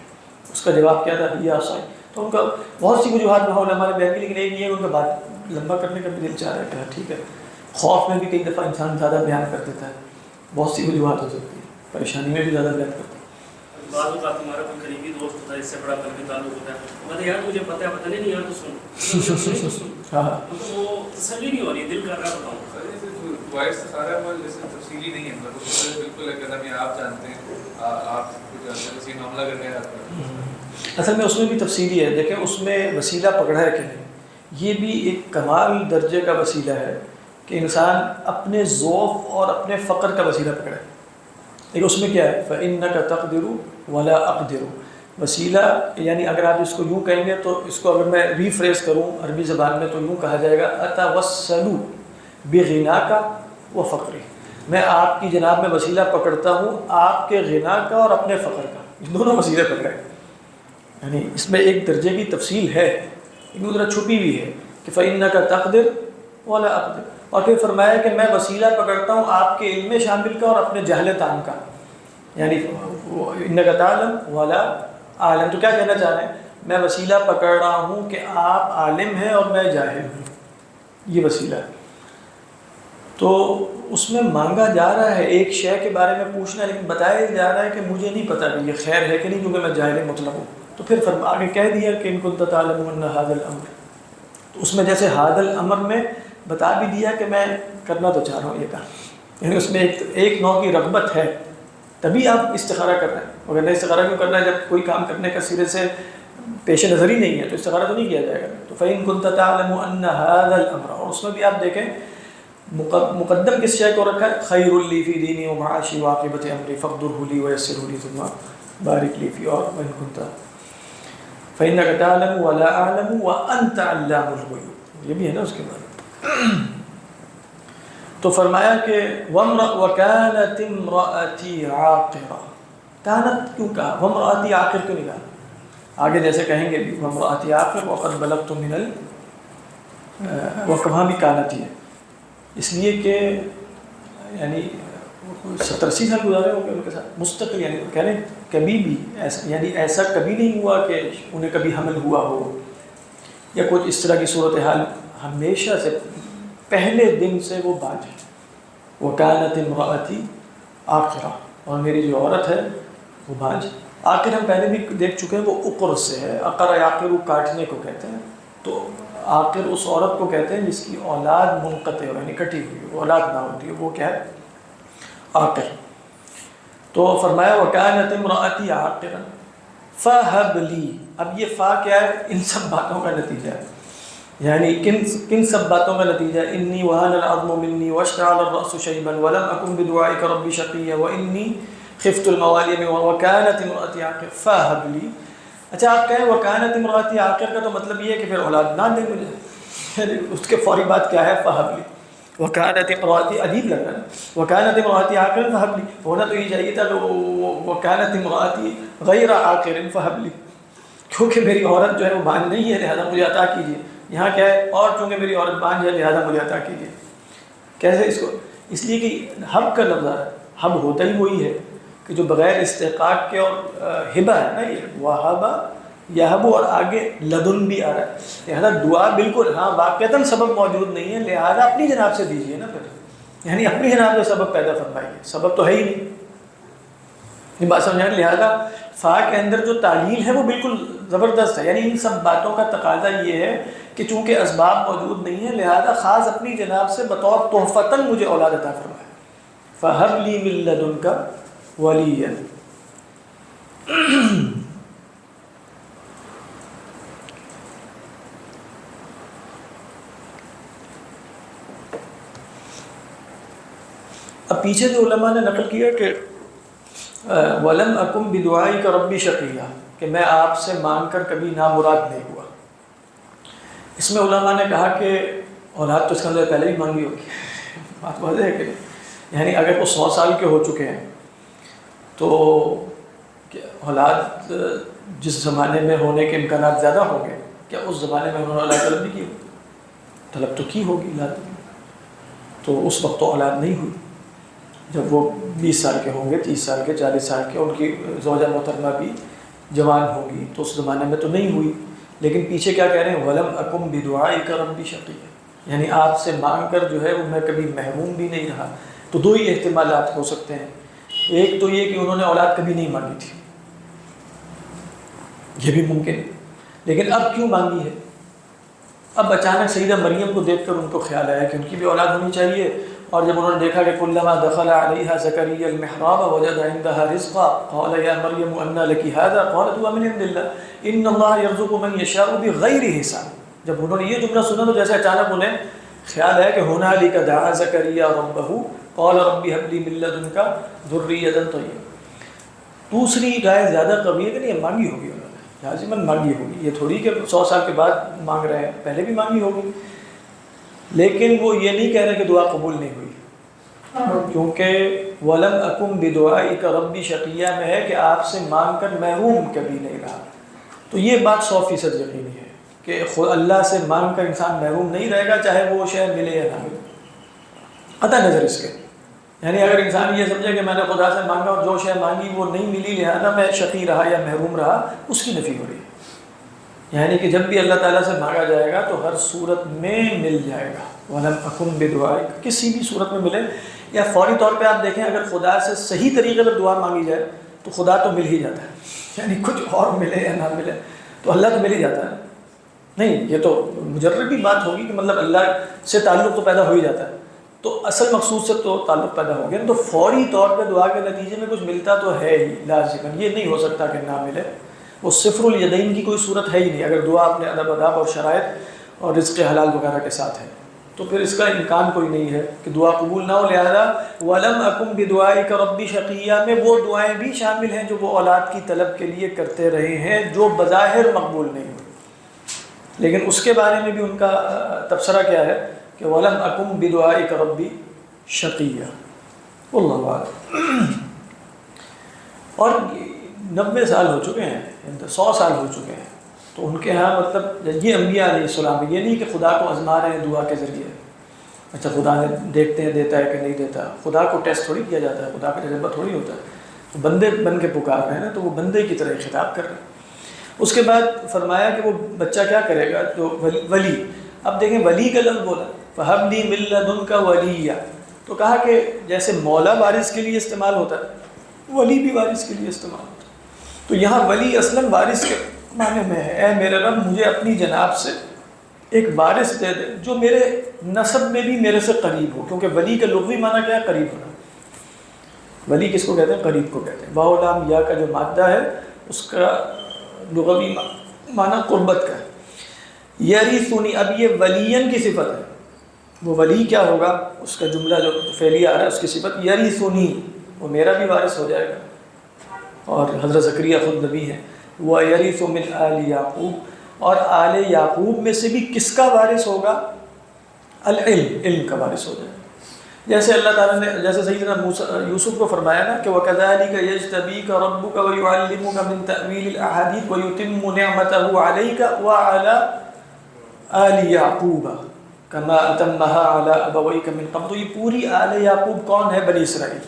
S1: اس کا جواب کیا تھا، ہی عصائی. تو ان کا بہت سی وجوہات میں علماء نے بیان کی، لیکن ایک یہ ہے ان کا بات لمبا کرنے کا بھی دل چاہ رہا ہے کہ ٹھیک ہے. خوف میں بھی کئی دفعہ انسان زیادہ بیان کر دیتا ہے، بہت سی وجوہات ہو سکتی ہیں، پریشانی میں بھی زیادہ بیان کرتا ہے.
S3: بعض اوقات تمہارا کوئی قریبی دوست ہوتا ہے، اس سے بڑا قلبی تعلق ہوتا ہے، مطلب یار مجھے پتہ ہے، پتہ نہیں یار تو سن،
S1: ہاں
S3: تو وہ تسلی نہیں ہو رہی، دل کر رہا بتاؤں.
S2: وائس سارا جیسے تفصیلی نہیں ہے، مطلب بالکل ایک قدم یہ آپ جانتے ہیں، آپ کو جانتے ہیں، کسی معاملہ کرنے آتا ہے.
S1: اصل میں اس میں بھی تفصیلی ہے. دیکھیں اس میں وسیلہ پکڑا ہے کہ نہیں، یہ بھی ایک کمال درجے کا وسیلہ ہے کہ انسان اپنے ذوف اور اپنے فقر کا وسیلہ پکڑے. لیکن اس میں کیا ہے، فَإِنَّكَ تَقْدِرُ وَلَا أَقْدِرُ. وسیلہ یعنی اگر آپ اس کو یوں کہیں گے تو اس کو اگر میں ریفریز کروں عربی زبان میں تو یوں کہا جائے گا أَتَوَسَّلُ بِغِنَاكَ وَفَقْرِ. میں آپ کی جناب میں وسیلہ پکڑتا ہوں آپ کے غنا کا اور اپنے فقر کا، دونوں وسیلے پکڑے. یعنی اس میں ایک درجے کی تفصیل ہے، ایک ذرا چھپی ہوئی ہے کہ فَإِنَّكَ تَقْدِرُ وَلَا أَقْدِرُ. اور پھر فرمایا کہ میں وسیلہ پکڑتا ہوں آپ کے علم شامل کا اور اپنے جہل تام کا. یعنی إِنَّكَ تَعْلَمُ وَلَا أَعْلَمُ. تو کیا کہنا چاہ رہے ہیں، میں وسیلہ پکڑ رہا ہوں کہ آپ عالم ہیں اور میں جاہل ہوں، یہ وسیلہ ہے. تو اس میں مانگا جا رہا ہے ایک شے کے بارے میں پوچھنا ہے، لیکن بتایا جا رہا ہے کہ مجھے نہیں پتہ کہ یہ خیر ہے کہ نہیں، کیونکہ میں جاہل مطلب ہوں. تو پھر آگے کہہ دیا کہ إِن كُنتَ تَعْلَمُ أَنَّ هَذَا الْأَمْرَ. تو اس میں جیسے هَذَا الْأَمْرَ میں بتا بھی دیا کہ میں کرنا تو چاہ رہا ہوں یہ کام، یعنی اس میں ایک نوع کی رغبت ہے، تبھی آپ استخارہ کر رہے ہیں. اگر نہیں استخارہ کیوں کرنا ہے جب کوئی کام کرنے کا سرے سے پیش نظر ہی نہیں ہے تو استخارہ تو نہیں کیا جائے گا. تو فَإِن كُنتَ تَعْلَمُ أَنَّ هَذَا الْأَمْرَ. اور اس میں بھی آپ دیکھیں مقدم کس شے کو رکھا ہے، خَيْرٌ لِّي فِي دِينِي وَمَعَاشِي وَعَاقِبَةِ أَمْرِي فَاقْدُرْهُ لِي وَيَسِّرْهُ لِي ثُمَّ بَارِكْ لِي فِيهِ. اور وَإِن كُنتَ فَإِنَّكَ تَعْلَمُ وَلَا أَعْلَمُ وَأَنْتَ عَلَّامُ الْغُيُوبِ، یہ بھی ہے نا اس کے بعد۔ تو فرمایا کہ وَكَانَتِ امْرَأَتِي عَاقِرًا، کانت کیوں کہا، وَامْرَأَتِي عَاقِرًا کیوں نہیں کہا؟ آگے جیسے کہیں گے بھی وَامْرَأَتِي عَاقِرًا وَقَدْ بَلَغْتُ مِنَ وہاں بھی کانت ہی ہے، اس لیے کہ یعنی 70-80 سال گزارے ہوں گے ان کے ساتھ مستقل، یعنی کہہ رہے ہیں کبھی بھی ایسا، یعنی ایسا کبھی نہیں ہوا کہ انہیں کبھی حمل ہوا ہو یا کچھ اس طرح کی صورتحال، ہمیشہ سے پہلے دن سے وہ بانجھ ہے۔ وَكَانَتِ امْرَأَتِي عَاقِرًا، اور میری جو عورت ہے وہ بانجھ۔ آخر ہم پہلے بھی دیکھ چکے ہیں، وہ عقر سے ہے، عقر یعقر کاٹنے کو کہتے ہیں، تو آخر اس عورت کو کہتے ہیں جس کی اولاد منقطع ہو، یعنی کٹی ہوئی ہو، اولاد نہ ہوتی ہے، وہ کیا ہے؟ عاقر۔ تو فرمایا وَكَانَتِ امْرَأَتِي عَاقِرًا فَهَبْ لِي، اب یہ فا کیا ہے؟ ان سب باتوں کا نتیجہ ہے، یعنی کن سب باتوں کا نتیجہ ہے؟ انی وَهَنَ الْعَظْمُ مِنِّي وَاشْتَعَلَ الرَّأْسُ شَيْبًا وَلَمْ أَكُنْ بِدُعَائِكَ رَبِّ شَقِيًّا وَإِنِّي خِفْتُ الْمَوَالِيَ وَكَانَتِ امْرَأَتِي عَاقِرًا فَهَبْ لِي۔ اچھا آپ کہیں وَكَانَتِ امْرَأَتِي عَاقِرًا کا تو مطلب یہ ہے کہ پھر اولاد نہ دے مجھے، یعنی اس کے فوری بات کیا ہے؟ فَهَبْ لِي۔ وَكَانَتِ امْرَأَتِي، عجیب لگ رہا ہے نا، وَكَانَتِ امْرَأَتِي عَاقِرًا فَهَبْ لِي، ہونا تو یہ چاہیے تھا کہ وَكَانَتِ امْرَأَتِي غَيْرَ عَاقِرٍ فَهَبْ لِي، کیونکہ میری عورت جو ہے وہ بانجھ نہیں ہے لہذا مجھے عطا کیجیے۔ یہاں کیا ہے؟ اور چونکہ میری عورت بانجھ ہے لہذا مجھے عطا کیجیے۔ کیسے اس کو؟ اس لیے کہ حب کا لفظ ہے، حب ہوتا ہی وہی ہے کہ جو بغیر استحقاق کے، اور ہبہ ہے نا یہ، وہابہ یہب، اور آگے لدن بھی آ رہا ہے، لہذا دعا بالکل ہاں واقعتاً سبب موجود نہیں ہے لہذا اپنی جناب سے دیجیے نا پھر، یعنی اپنی جناب سے سبب پیدا فرمائیے، سبب تو ہے ہی نہیں، یہ بات سمجھائیں۔ لہذا فا کے اندر جو تعلیل ہے وہ بالکل زبردست ہے، یعنی ان سب باتوں کا تقاضا یہ ہے کہ چونکہ اسباب موجود نہیں ہیں لہذا خاص اپنی جناب سے بطور تحفتاً مجھے اولاد عطا فرمائے۔ فَهَبْ لِي مِن لَّدُنْكَ وَلِيًّا۔ اب پیچھے جو علماء نے نقل کیا کہ وَلَمْ أَكُمْ بِدُعَائِكَ رَبِّ شَقِيًّا، کہ میں آپ سے مانگ کر کبھی نامراد نہیں ہوا۔ اس میں علماء نے کہا کہ اولاد تو اس کے اندر پہلے ہی مانگی ہوگی، بات واضح ہے کہ یعنی اگر وہ 100 سال کے ہو چکے ہیں تو اولاد جس زمانے میں ہونے کے امکانات زیادہ ہوں گے، کیا اس زمانے میں انہوں نے اولاد طلب نہیں کی ہوگی؟ طلب تو کی ہوگی اولاد، تو اس وقت تو اولاد نہیں ہوئی۔ جب وہ 20 سال کے ہوں گے، 30 سال کے، 40 سال کے، ان کی زوجہ محترمہ بھی جوان ہوگی، تو اس زمانے میں تو نہیں ہوئی۔ لیکن پیچھے کیا کہہ رہے ہیں؟ وَلَمْ أَكُمْ بِدُعَائِكَ رَبِّ شَقِيًّا، یعنی آپ سے مانگ کر جو ہے وہ میں کبھی محروم بھی نہیں رہا۔ تو دو ہی احتمالات ہو سکتے ہیں، ایک تو یہ کہ انہوں نے اولاد کبھی نہیں مانگی تھی، یہ بھی ممکن ہے، لیکن اب کیوں مانگی ہے؟ اب اچانک سیدہ مریم کو دیکھ کر ان کو خیال آیا کہ ان کی بھی اولاد ہونی چاہیے، اور جب انہوں نے دیکھا کہ كلما دخل عليها زكريا المحراب وجد عندها رزقا قال يا مريم أنى لك هذا قالت هو من عند الله إن الله يرزق من يشاء بغير حساب، جب انہوں نے یہ جملہ سنا تو جیسے اچانک انہیں خیال ہے کہ هنالك دعا زكريا ربه قال رب هب لي من لدنك ذرية طيبة۔ دوسری رائے زیادہ قوی ہے کہ نہیں، مانگی ہوگی انہوں نے، لازماً مانگی ہوگی، یہ تھوڑی کہ 100 سال کے بعد مانگ رہے ہیں، پہلے بھی مانگی ہوگی، لیکن وہ یہ نہیں کہہ رہے کہ دعا قبول نہیں ہوئی، کیونکہ وَلَمْ أَكُمْ بِدُعَائِكَ رَبِّ شَقِيًّا میں ہے کہ آپ سے مانگ کر محروم کبھی نہیں رہا۔ تو یہ بات 100% یقینی ہے کہ اللہ سے مانگ کر انسان محروم نہیں رہے گا، چاہے وہ شے ملے یا نہ ملے، قطع نظر اس کے۔ یعنی اگر انسان یہ سمجھے کہ میں نے خدا سے مانگا اور جو شے مانگی وہ نہیں ملی لہذا میں شقی رہا یا محروم رہا، اس کی نفی ہو رہی ہے۔ یعنی کہ جب بھی اللہ تعالیٰ سے مانگا جائے گا تو ہر صورت میں مل جائے گا، وَلَمْ أَكُمْ بِدُعَائِكَ، کسی بھی صورت میں ملے، یا فوری طور پہ آپ دیکھیں اگر خدا سے صحیح طریقے پر دعا مانگی جائے تو خدا تو مل ہی جاتا ہے، یعنی کچھ اور ملے یا نہ ملے تو اللہ تو مل ہی جاتا ہے۔ نہیں، یہ تو مجربی بات ہوگی کہ مطلب اللہ سے تعلق تو پیدا ہو ہی جاتا ہے، تو اصل مقصود سے تو تعلق پیدا ہو گیا، تو فوری طور پہ دعا کے نتیجے میں کچھ ملتا تو ہے ہی لازماً، یہ نہیں ہو سکتا کہ نہ ملے، وہ صفر الیدین کی کوئی صورت ہے ہی نہیں اگر دعا اپنے ادب اور شرائط اور رزق حلال وغیرہ کے ساتھ ہے۔ تو پھر اس کا امکان کوئی نہیں ہے کہ دعا قبول نہ ہو. لہذا وَلَمْ أَكُمْ بِدُعَائِكَ رَبِّ شَقِيًّا میں وہ دعائیں بھی شامل ہیں جو وہ اولاد کی طلب کے لیے کرتے رہے ہیں جو بظاہر مقبول نہیں ہوئی. لیکن اس کے بارے میں بھی ان کا تبصرہ کیا ہے کہ وَلَمْ أَكُمْ بِدُعَائِكَ رَبِّ شَقِيًّا. واللہ اعلم. اور 90 سال ہو چکے ہیں, 100 سال ہو چکے ہیں, تو ان کے ہاں مطلب یہ انبیاء علیہ السلام یہ نہیں کہ خدا کو آزما رہے ہیں دعا کے ذریعے. اچھا خدا نے دیکھتے ہیں دیتا ہے کہ نہیں دیتا, خدا کو ٹیسٹ تھوڑی کیا جاتا ہے, خدا کا تجربہ تھوڑی ہوتا ہے. تو بندے بن کے پکار رہے ہیں نا, تو وہ بندے کی طرح خطاب کر رہے ہیں. اس کے بعد فرمایا کہ وہ بچہ کیا کرے گا, جو ولی. اب دیکھیں ولی کا لفظ بولا فَهَبْ لِي مِن لَّدُنْكَ وَلِيًّا, تو کہا کہ جیسے مولا وارث کے لیے استعمال ہوتا ہے ولی بھی وارث کے لیے استعمال ہوتا ہے. تو یہاں ولی اصلاً وارث کے معنی میں ہے, اے میرے رب مجھے اپنی جناب سے ایک وارث دے دے جو میرے نسب میں بھی میرے سے قریب ہو, کیونکہ ولی کا لغوی معنی کیا ہے, قریب ہونا. ولی کس کو کہتے ہیں, قریب کو کہتے ہیں. واو لام یا کا جو مادہ ہے اس کا لغوی معنی قربت کا ہے. یریثنی, اب یہ ولین کی صفت ہے, وہ ولی کیا ہوگا, اس کا جملہ جو فعلی آ رہا ہے اس کی صفت یریثنی, وہ میرا بھی وارث ہو جائے گا. اور حضرت زکریا خود نبی ہیں. وَيَرِثُ مِنْ آلِ یعقوب, اور آل یعقوب میں سے بھی کس کا وارث ہوگا, العلم, علم کا وارث ہو جائے گا. جیسے اللہ تعالیٰ نے جیسے سیدنا یوسف کو فرمایا نا کہ وَكَذَلِكَ يَجْتَبِيكَ رَبُّكَ وَيُعَلِّمُكَ مِنْ تَأْوِيلِ الْأَحَادِيثِ وَيُتِمُّ نِعْمَتَهُ عَلَيْكَ وَعَلَى آلِ یعقوب كَمَا أَتَمَّهَا عَلَى أَبَوَيْكَ مِنْ قَبْلُ. تو یہ پوری آل یعقوب کون ہے, بنی اسرائیل.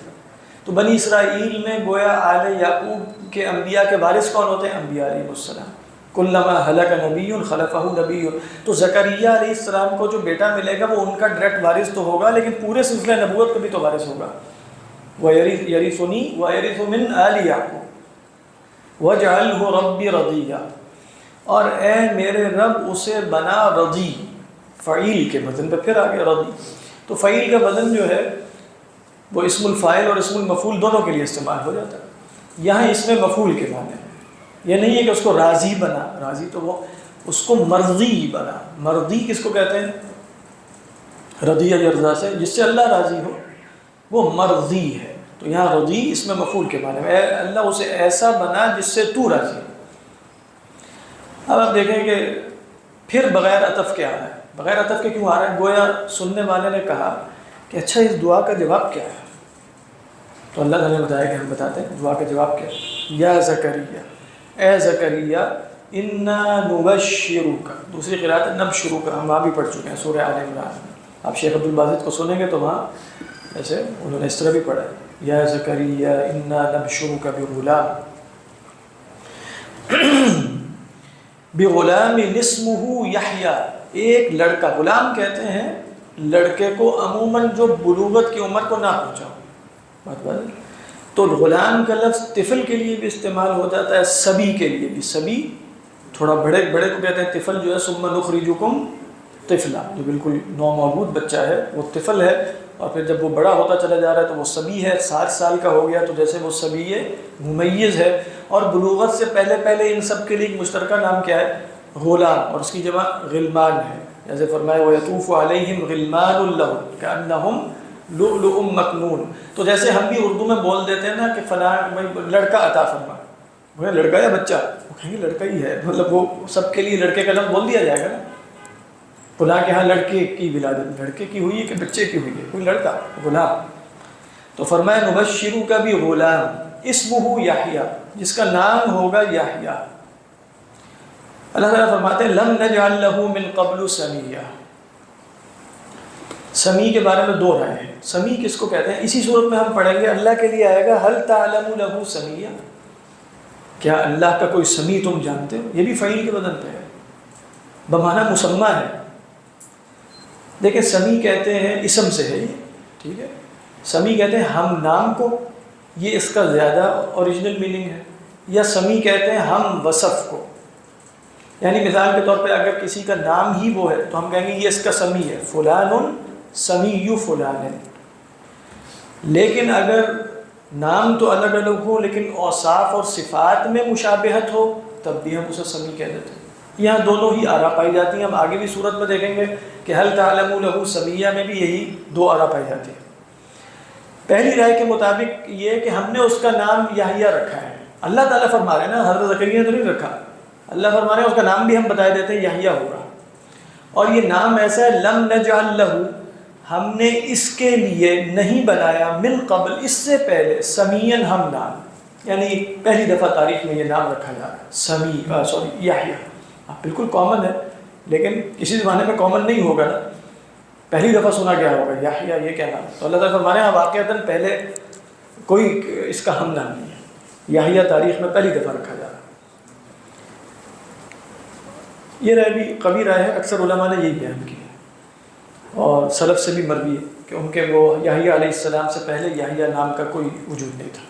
S1: تو بنی اسرائیل میں گویا آل یعقوب کے انبیاء کے وارث کون ہوتے ہیں, انبیاء علیہ السلام. کلما ہلک نبی خلفہ نبی. تو زکریا علیہ السلام کو جو بیٹا ملے گا وہ ان کا ڈائریکٹ وارث تو ہوگا, لیکن پورے سلسلہ نبوت کا بھی تو وارث ہوگا. وَيَرِثُنِي وَيَرِثُ مِنْ آلِ یعقوب وَاجْعَلْهُ رَبِّ رَضِيًّا, اور اے میرے رب اسے بنا رضی, فعیل کے وزن پہ پھر آگے رضی. تو فعیل کا وزن جو ہے وہ اسم الفاعل اور اسم المفعول دونوں کے لیے استعمال ہو جاتا ہے. یہاں اس میں مفعول کے معنی ہے. یہ نہیں ہے کہ اس کو راضی بنا, راضی تو وہ اس کو مرضی بنا. مرضی کس کو کہتے ہیں, رضی یرضا سے, جس سے اللہ راضی ہو وہ مرضی ہے. تو یہاں رضی اس میں مفعول کے معنی میں, اللہ اسے ایسا بنا جس سے تو راضی ہو. اب آپ دیکھیں کہ پھر بغیر عطف کے آ رہا ہے. بغیر عطف کے کیوں آ رہا ہے, گویا سننے والے نے کہا کہ اچھا اس دعا کا جواب کیا ہے. تو اللہ تعالیٰ نے بتایا کہ ہم بتاتے ہیں دعا کا جواب کیا ہے. یا زکریا, اے زکریا, انا نبشرک, دوسری قرأت نبشرک, ہم وہاں بھی پڑھ چکے ہیں سورہ آل عمران. آپ شیخ عبدالباسط کو سنیں گے تو وہاں ایسے انہوں نے اس طرح بھی پڑھا ہے, یا زکریا انا نبشرک بغلام, بغلام اسمہ یحییٰ, ایک لڑکا. غلام کہتے ہیں لڑکے کو عموماً جو بلوغت کی عمر کو نہ پہنچا. بات بات تو غلام کا لفظ طفل کے لیے بھی استعمال ہو جاتا ہے, سبی کے لیے بھی. سبی تھوڑا بڑے کو کہتے ہیں طفل, جو ہے ثم نخرجکم طفلا, جو بالکل نو مولود بچہ ہے وہ طفل ہے, اور پھر جب وہ بڑا ہوتا چلا جا رہا ہے تو وہ سبی ہے. 7 سال کا ہو گیا تو جیسے وہ سبی ہے, ممیز ہے. اور بلوغت سے پہلے ان سب کے لیے ایک مشترکہ نام کیا ہے, غلام, اور اس کی جمع غلمان ہے. جیسے فرمایا وَيَطُوفُ عَلَيْهِمْ غِلْمَانٌ لَهُمْ كَأَنَّهُمْ لُؤْلُؤٌ مَكْنُونٌ. تو جیسے ہم بھی اردو میں بول دیتے ہیں نا کہ فلاں لڑکا عطا فرما, وہ لڑکا یا بچہ, وہ کہیں گے لڑکا ہی ہے, مطلب وہ سب کے لیے لڑکے کا لفظ بول دیا جائے گا نا. فلاں کے ہاں لڑکے کی ولادت, لڑکے کی ہوئی ہے کہ بچے کی ہوئی ہے, کوئی لڑکا, غلام. تو فرمایا نبشرو کا بھی غلام اسمہ یحییٰ, جس کا نام ہوگا یحییٰ. اللہ تعالیٰ فرماتے ہیں لم نجعل لہ من قبل سمیہ. سمیع کے بارے میں 2 رائے ہیں. سمیع کس کو کہتے ہیں, اسی صورت میں ہم پڑھیں گے, اللہ کے لیے آئے گا هل تعلم له سمیہ, کیا اللہ کا کوئی سمیع تم جانتے ہو. یہ بھی فعیل کے وزن پہ ہے, بمعنی مسمى ہے. دیکھیں سمیع کہتے ہیں اسم سے ہے یہ, ٹھیک ہے. سمیع کہتے ہیں ہم نام کو, یہ اس کا زیادہ اوریجنل میننگ ہے. یا سمیع کہتے ہیں ہم وصف کو, یعنی مثال کے طور پہ اگر کسی کا نام ہی وہ ہے تو ہم کہیں گے یہ اس کا سمیع ہے, فلان سمیع فلان. لیکن اگر نام تو الگ الگ ہو لیکن اوصاف اور صفات میں مشابہت ہو تب بھی ہم اسے سمیع کہہ دیتے ہیں. یہاں دونوں ہی آرا پائی جاتی ہیں. ہم آگے بھی صورت میں دیکھیں گے کہ حل تعلم لہ سمیہ میں بھی یہی دو آرا پائی جاتی ہیں. پہلی رائے کے مطابق یہ کہ ہم نے اس کا نام یحییٰ رکھا ہے. اللہ تعالیٰ فرما رہے ہیں نا، حضرت زکریا نے تو نہیں رکھا. اللہ فرما رہے ہیں اس کا نام بھی ہم بتا دیتے ہیں یحییٰ ہوگا. اور یہ نام ایسا ہے لم نجعل لہ، ہم نے اس کے لیے نہیں بنایا من قبل، اس سے پہلے، سمیعاً ہم نام، یعنی پہلی دفعہ تاریخ میں یہ نام رکھا جا رہا ہے یحییٰ. بالکل کامن ہے لیکن کسی زمانے میں کامن نہیں ہوگا نا، پہلی دفعہ سنا گیا ہوگا یحییٰ، یہ کیا نام. تو اللہ تعالیٰ فرما رہے ہیں واقعتاً پہلے کوئی اس کا ہم نام نہیں ہے، یحییٰ تاریخ میں پہلی دفعہ رکھا جا رہا ہے. یہ رائے بھی قوی رائے ہے، اکثر علماء نے یہی بیان کی ہے اور سلف سے بھی مروی ہے کہ ان کے وہ یحییٰ علیہ السلام سے پہلے یحییٰ نام کا کوئی وجود نہیں تھا.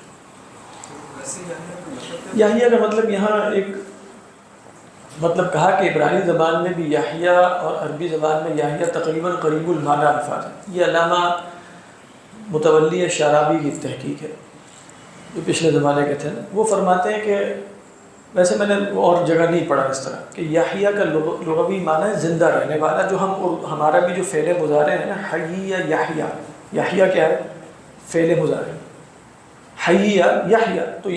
S1: یحییٰ کا مطلب یہاں ایک مطلب کہا کہ عبرانی زبان میں بھی یحییٰ اور عربی زبان میں یحییٰ تقریباً قریب المعنی الفاظ ہیں. یہ علامہ متولی شعرابی کی تحقیق ہے جو پچھلے زمانے کے تھے. وہ فرماتے ہیں کہ ویسے میں نے اور جگہ نہیں پڑھا اس طرح کہ یحییٰ کا لغوی معنی ہے زندہ رہنے والا. جو ہمارا بھی جو فعل مضارع ہے نا، حی یحییٰ، یحییٰ کیا ہے؟ فعل مضارع. حی یحییٰ، تو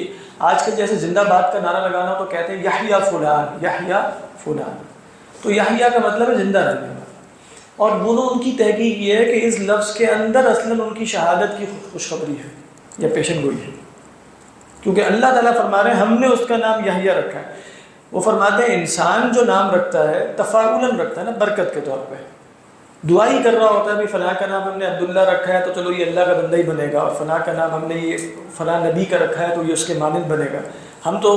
S1: آج کل جیسے زندہ باد کا نعرہ لگانا تو کہتے ہیں یحییٰ فلان، یحییٰ فلان. تو یحییٰ کا مطلب ہے زندہ رہنے والا. اور دونوں ان کی تحقیق یہ ہے کہ اس لفظ کے اندر اصلاً ان کی شہادت کی خوشخبری ہے یا پیشن گوئی ہے، کیونکہ اللہ تعالیٰ فرما رہے ہیں ہم نے اس کا نام یحییٰ رکھا ہے. وہ فرماتے ہیں انسان جو نام رکھتا ہے تفاعلاً رکھتا ہے نا، برکت کے طور پہ دعا ہی کر رہا ہوتا ہے بھی فلاں کا نام ہم نے عبداللہ رکھا ہے تو چلو یہ اللہ کا بندہ ہی بنے گا، اور فلاں کا نام ہم نے یہ فلاں نبی کا رکھا ہے تو یہ اس کے مانند بنے گا. ہم تو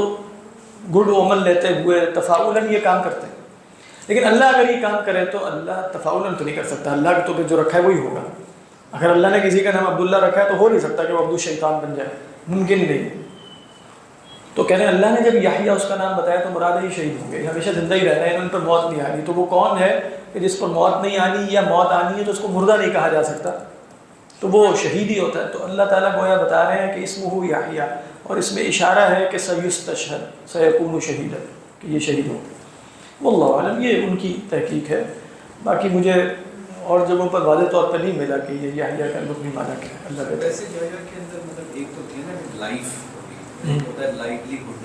S1: گڈ عمل لیتے ہوئے تفاعلاً یہ کام کرتے ہیں. لیکن اللہ اگر یہ کام کرے تو اللہ تفاعلاً تو نہیں کر سکتا، اللہ کے تو پہ جو رکھا ہے وہی ہوگا. اگر اللہ نے کسی کا نام عبداللہ رکھا ہے تو ہو نہیں سکتا کہ وہ عبد الشیطان بن جائے، ممکن ہی نہیں. تو کہہ رہے ہیں اللہ نے جب یحییٰ اس کا نام بتایا تو مراد ہی شہید ہوں گے، ہمیشہ زندہ ہی رہنا ہے، ان پر موت نہیں آنی. تو وہ کون ہے کہ جس پر موت نہیں آنی یا موت آنی ہے تو اس کو مردہ نہیں کہا جا سکتا، تو وہ شہید ہی ہوتا ہے. تو اللہ تعالیٰ گویا بتا رہے ہیں کہ اسمہ یحییٰ، اور اس میں اشارہ ہے کہ سیستشہد سیکون شہیدا، کہ یہ شہید ہوں گے. واللہ عالم، یہ ان کی تحقیق ہے. باقی مجھے اور جگہوں پر واضح طور پر نہیں ملا کہ یہ یحییٰ کا لغوی معنی کیا ہے. اللہ کا
S2: ویسے یحییٰ کے اندر مطلب ایک تو تھی نا لائف ہوتا ہے، لائٹلی ہوڈ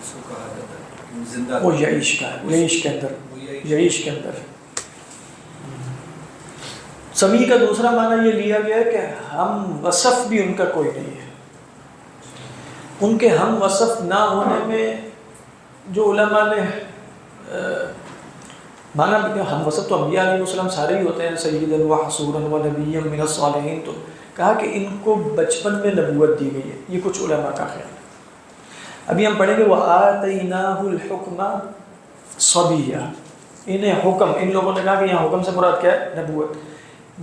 S2: اس کو کہا جاتا ہے زندہ،
S1: وہ یعیش کا ہے، یعیش کے اندر، یعیش کے اندر. سمیع کا دوسرا معنی یہ لیا گیا ہے کہ ہم وصف بھی ان کا کوئی نہیں ہے. ان کے ہم وصف نہ ہونے میں جو علماء نے مانا بھی کہ ہم وصف تو انبیاء علیہ السلام سارے ہی ہوتے ہیں، سیداً و حصوراً و نبیًا من الصالحین، تو کہا کہ ان کو بچپن میں نبوت دی گئی ہے. یہ کچھ علماء کا خیال ہے. ابھی ہم پڑھیں گے وَآتَيْنَاهُ الْحُكْمَ صَبِيًّا، انہیں حکم، ان لوگوں نے کہا کہ یہاں حکم سے مراد کیا ہے؟ نبوت.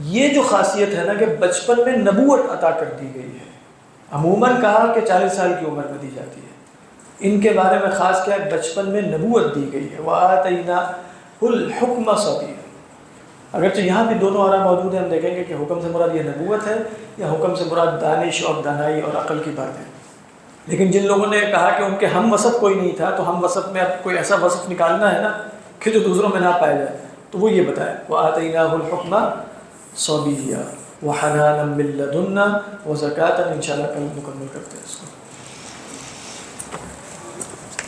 S1: یہ جو خاصیت ہے نا کہ بچپن میں نبوت عطا کر دی گئی ہے. عموماً کہا کہ 40 سال کی عمر میں دی جاتی ہے، ان کے بارے میں خاص کیا ہے؟ بچپن میں نبوت دی گئی ہے. وَآتَيْنَاهُ الْحُكْمَ صَبِيًّا. اگرچہ یہاں بھی دونوں آرا موجود ہیں، ہم دیکھیں گے کہ حکم سے مراد یہ نبوت ہے یا حکم سے مراد دانش اور دانائی اور عقل کی بات ہے. لیکن جن لوگوں نے کہا کہ ان کے ہم وصف کوئی نہیں تھا، تو ہم وصف میں اب کوئی ایسا وصف نکالنا ہے نا کہ جو دوسروں میں نہ پایا جائے، تو وہ یہ بتایا وَآتَيْنَاهُ الْحُكْمَ صَبِيًّا وَحَنَانًا مِن لَّدُنَّا وَزَكَاةً. انشاءاللہ کل مکمل کرتے ہیں اس کو.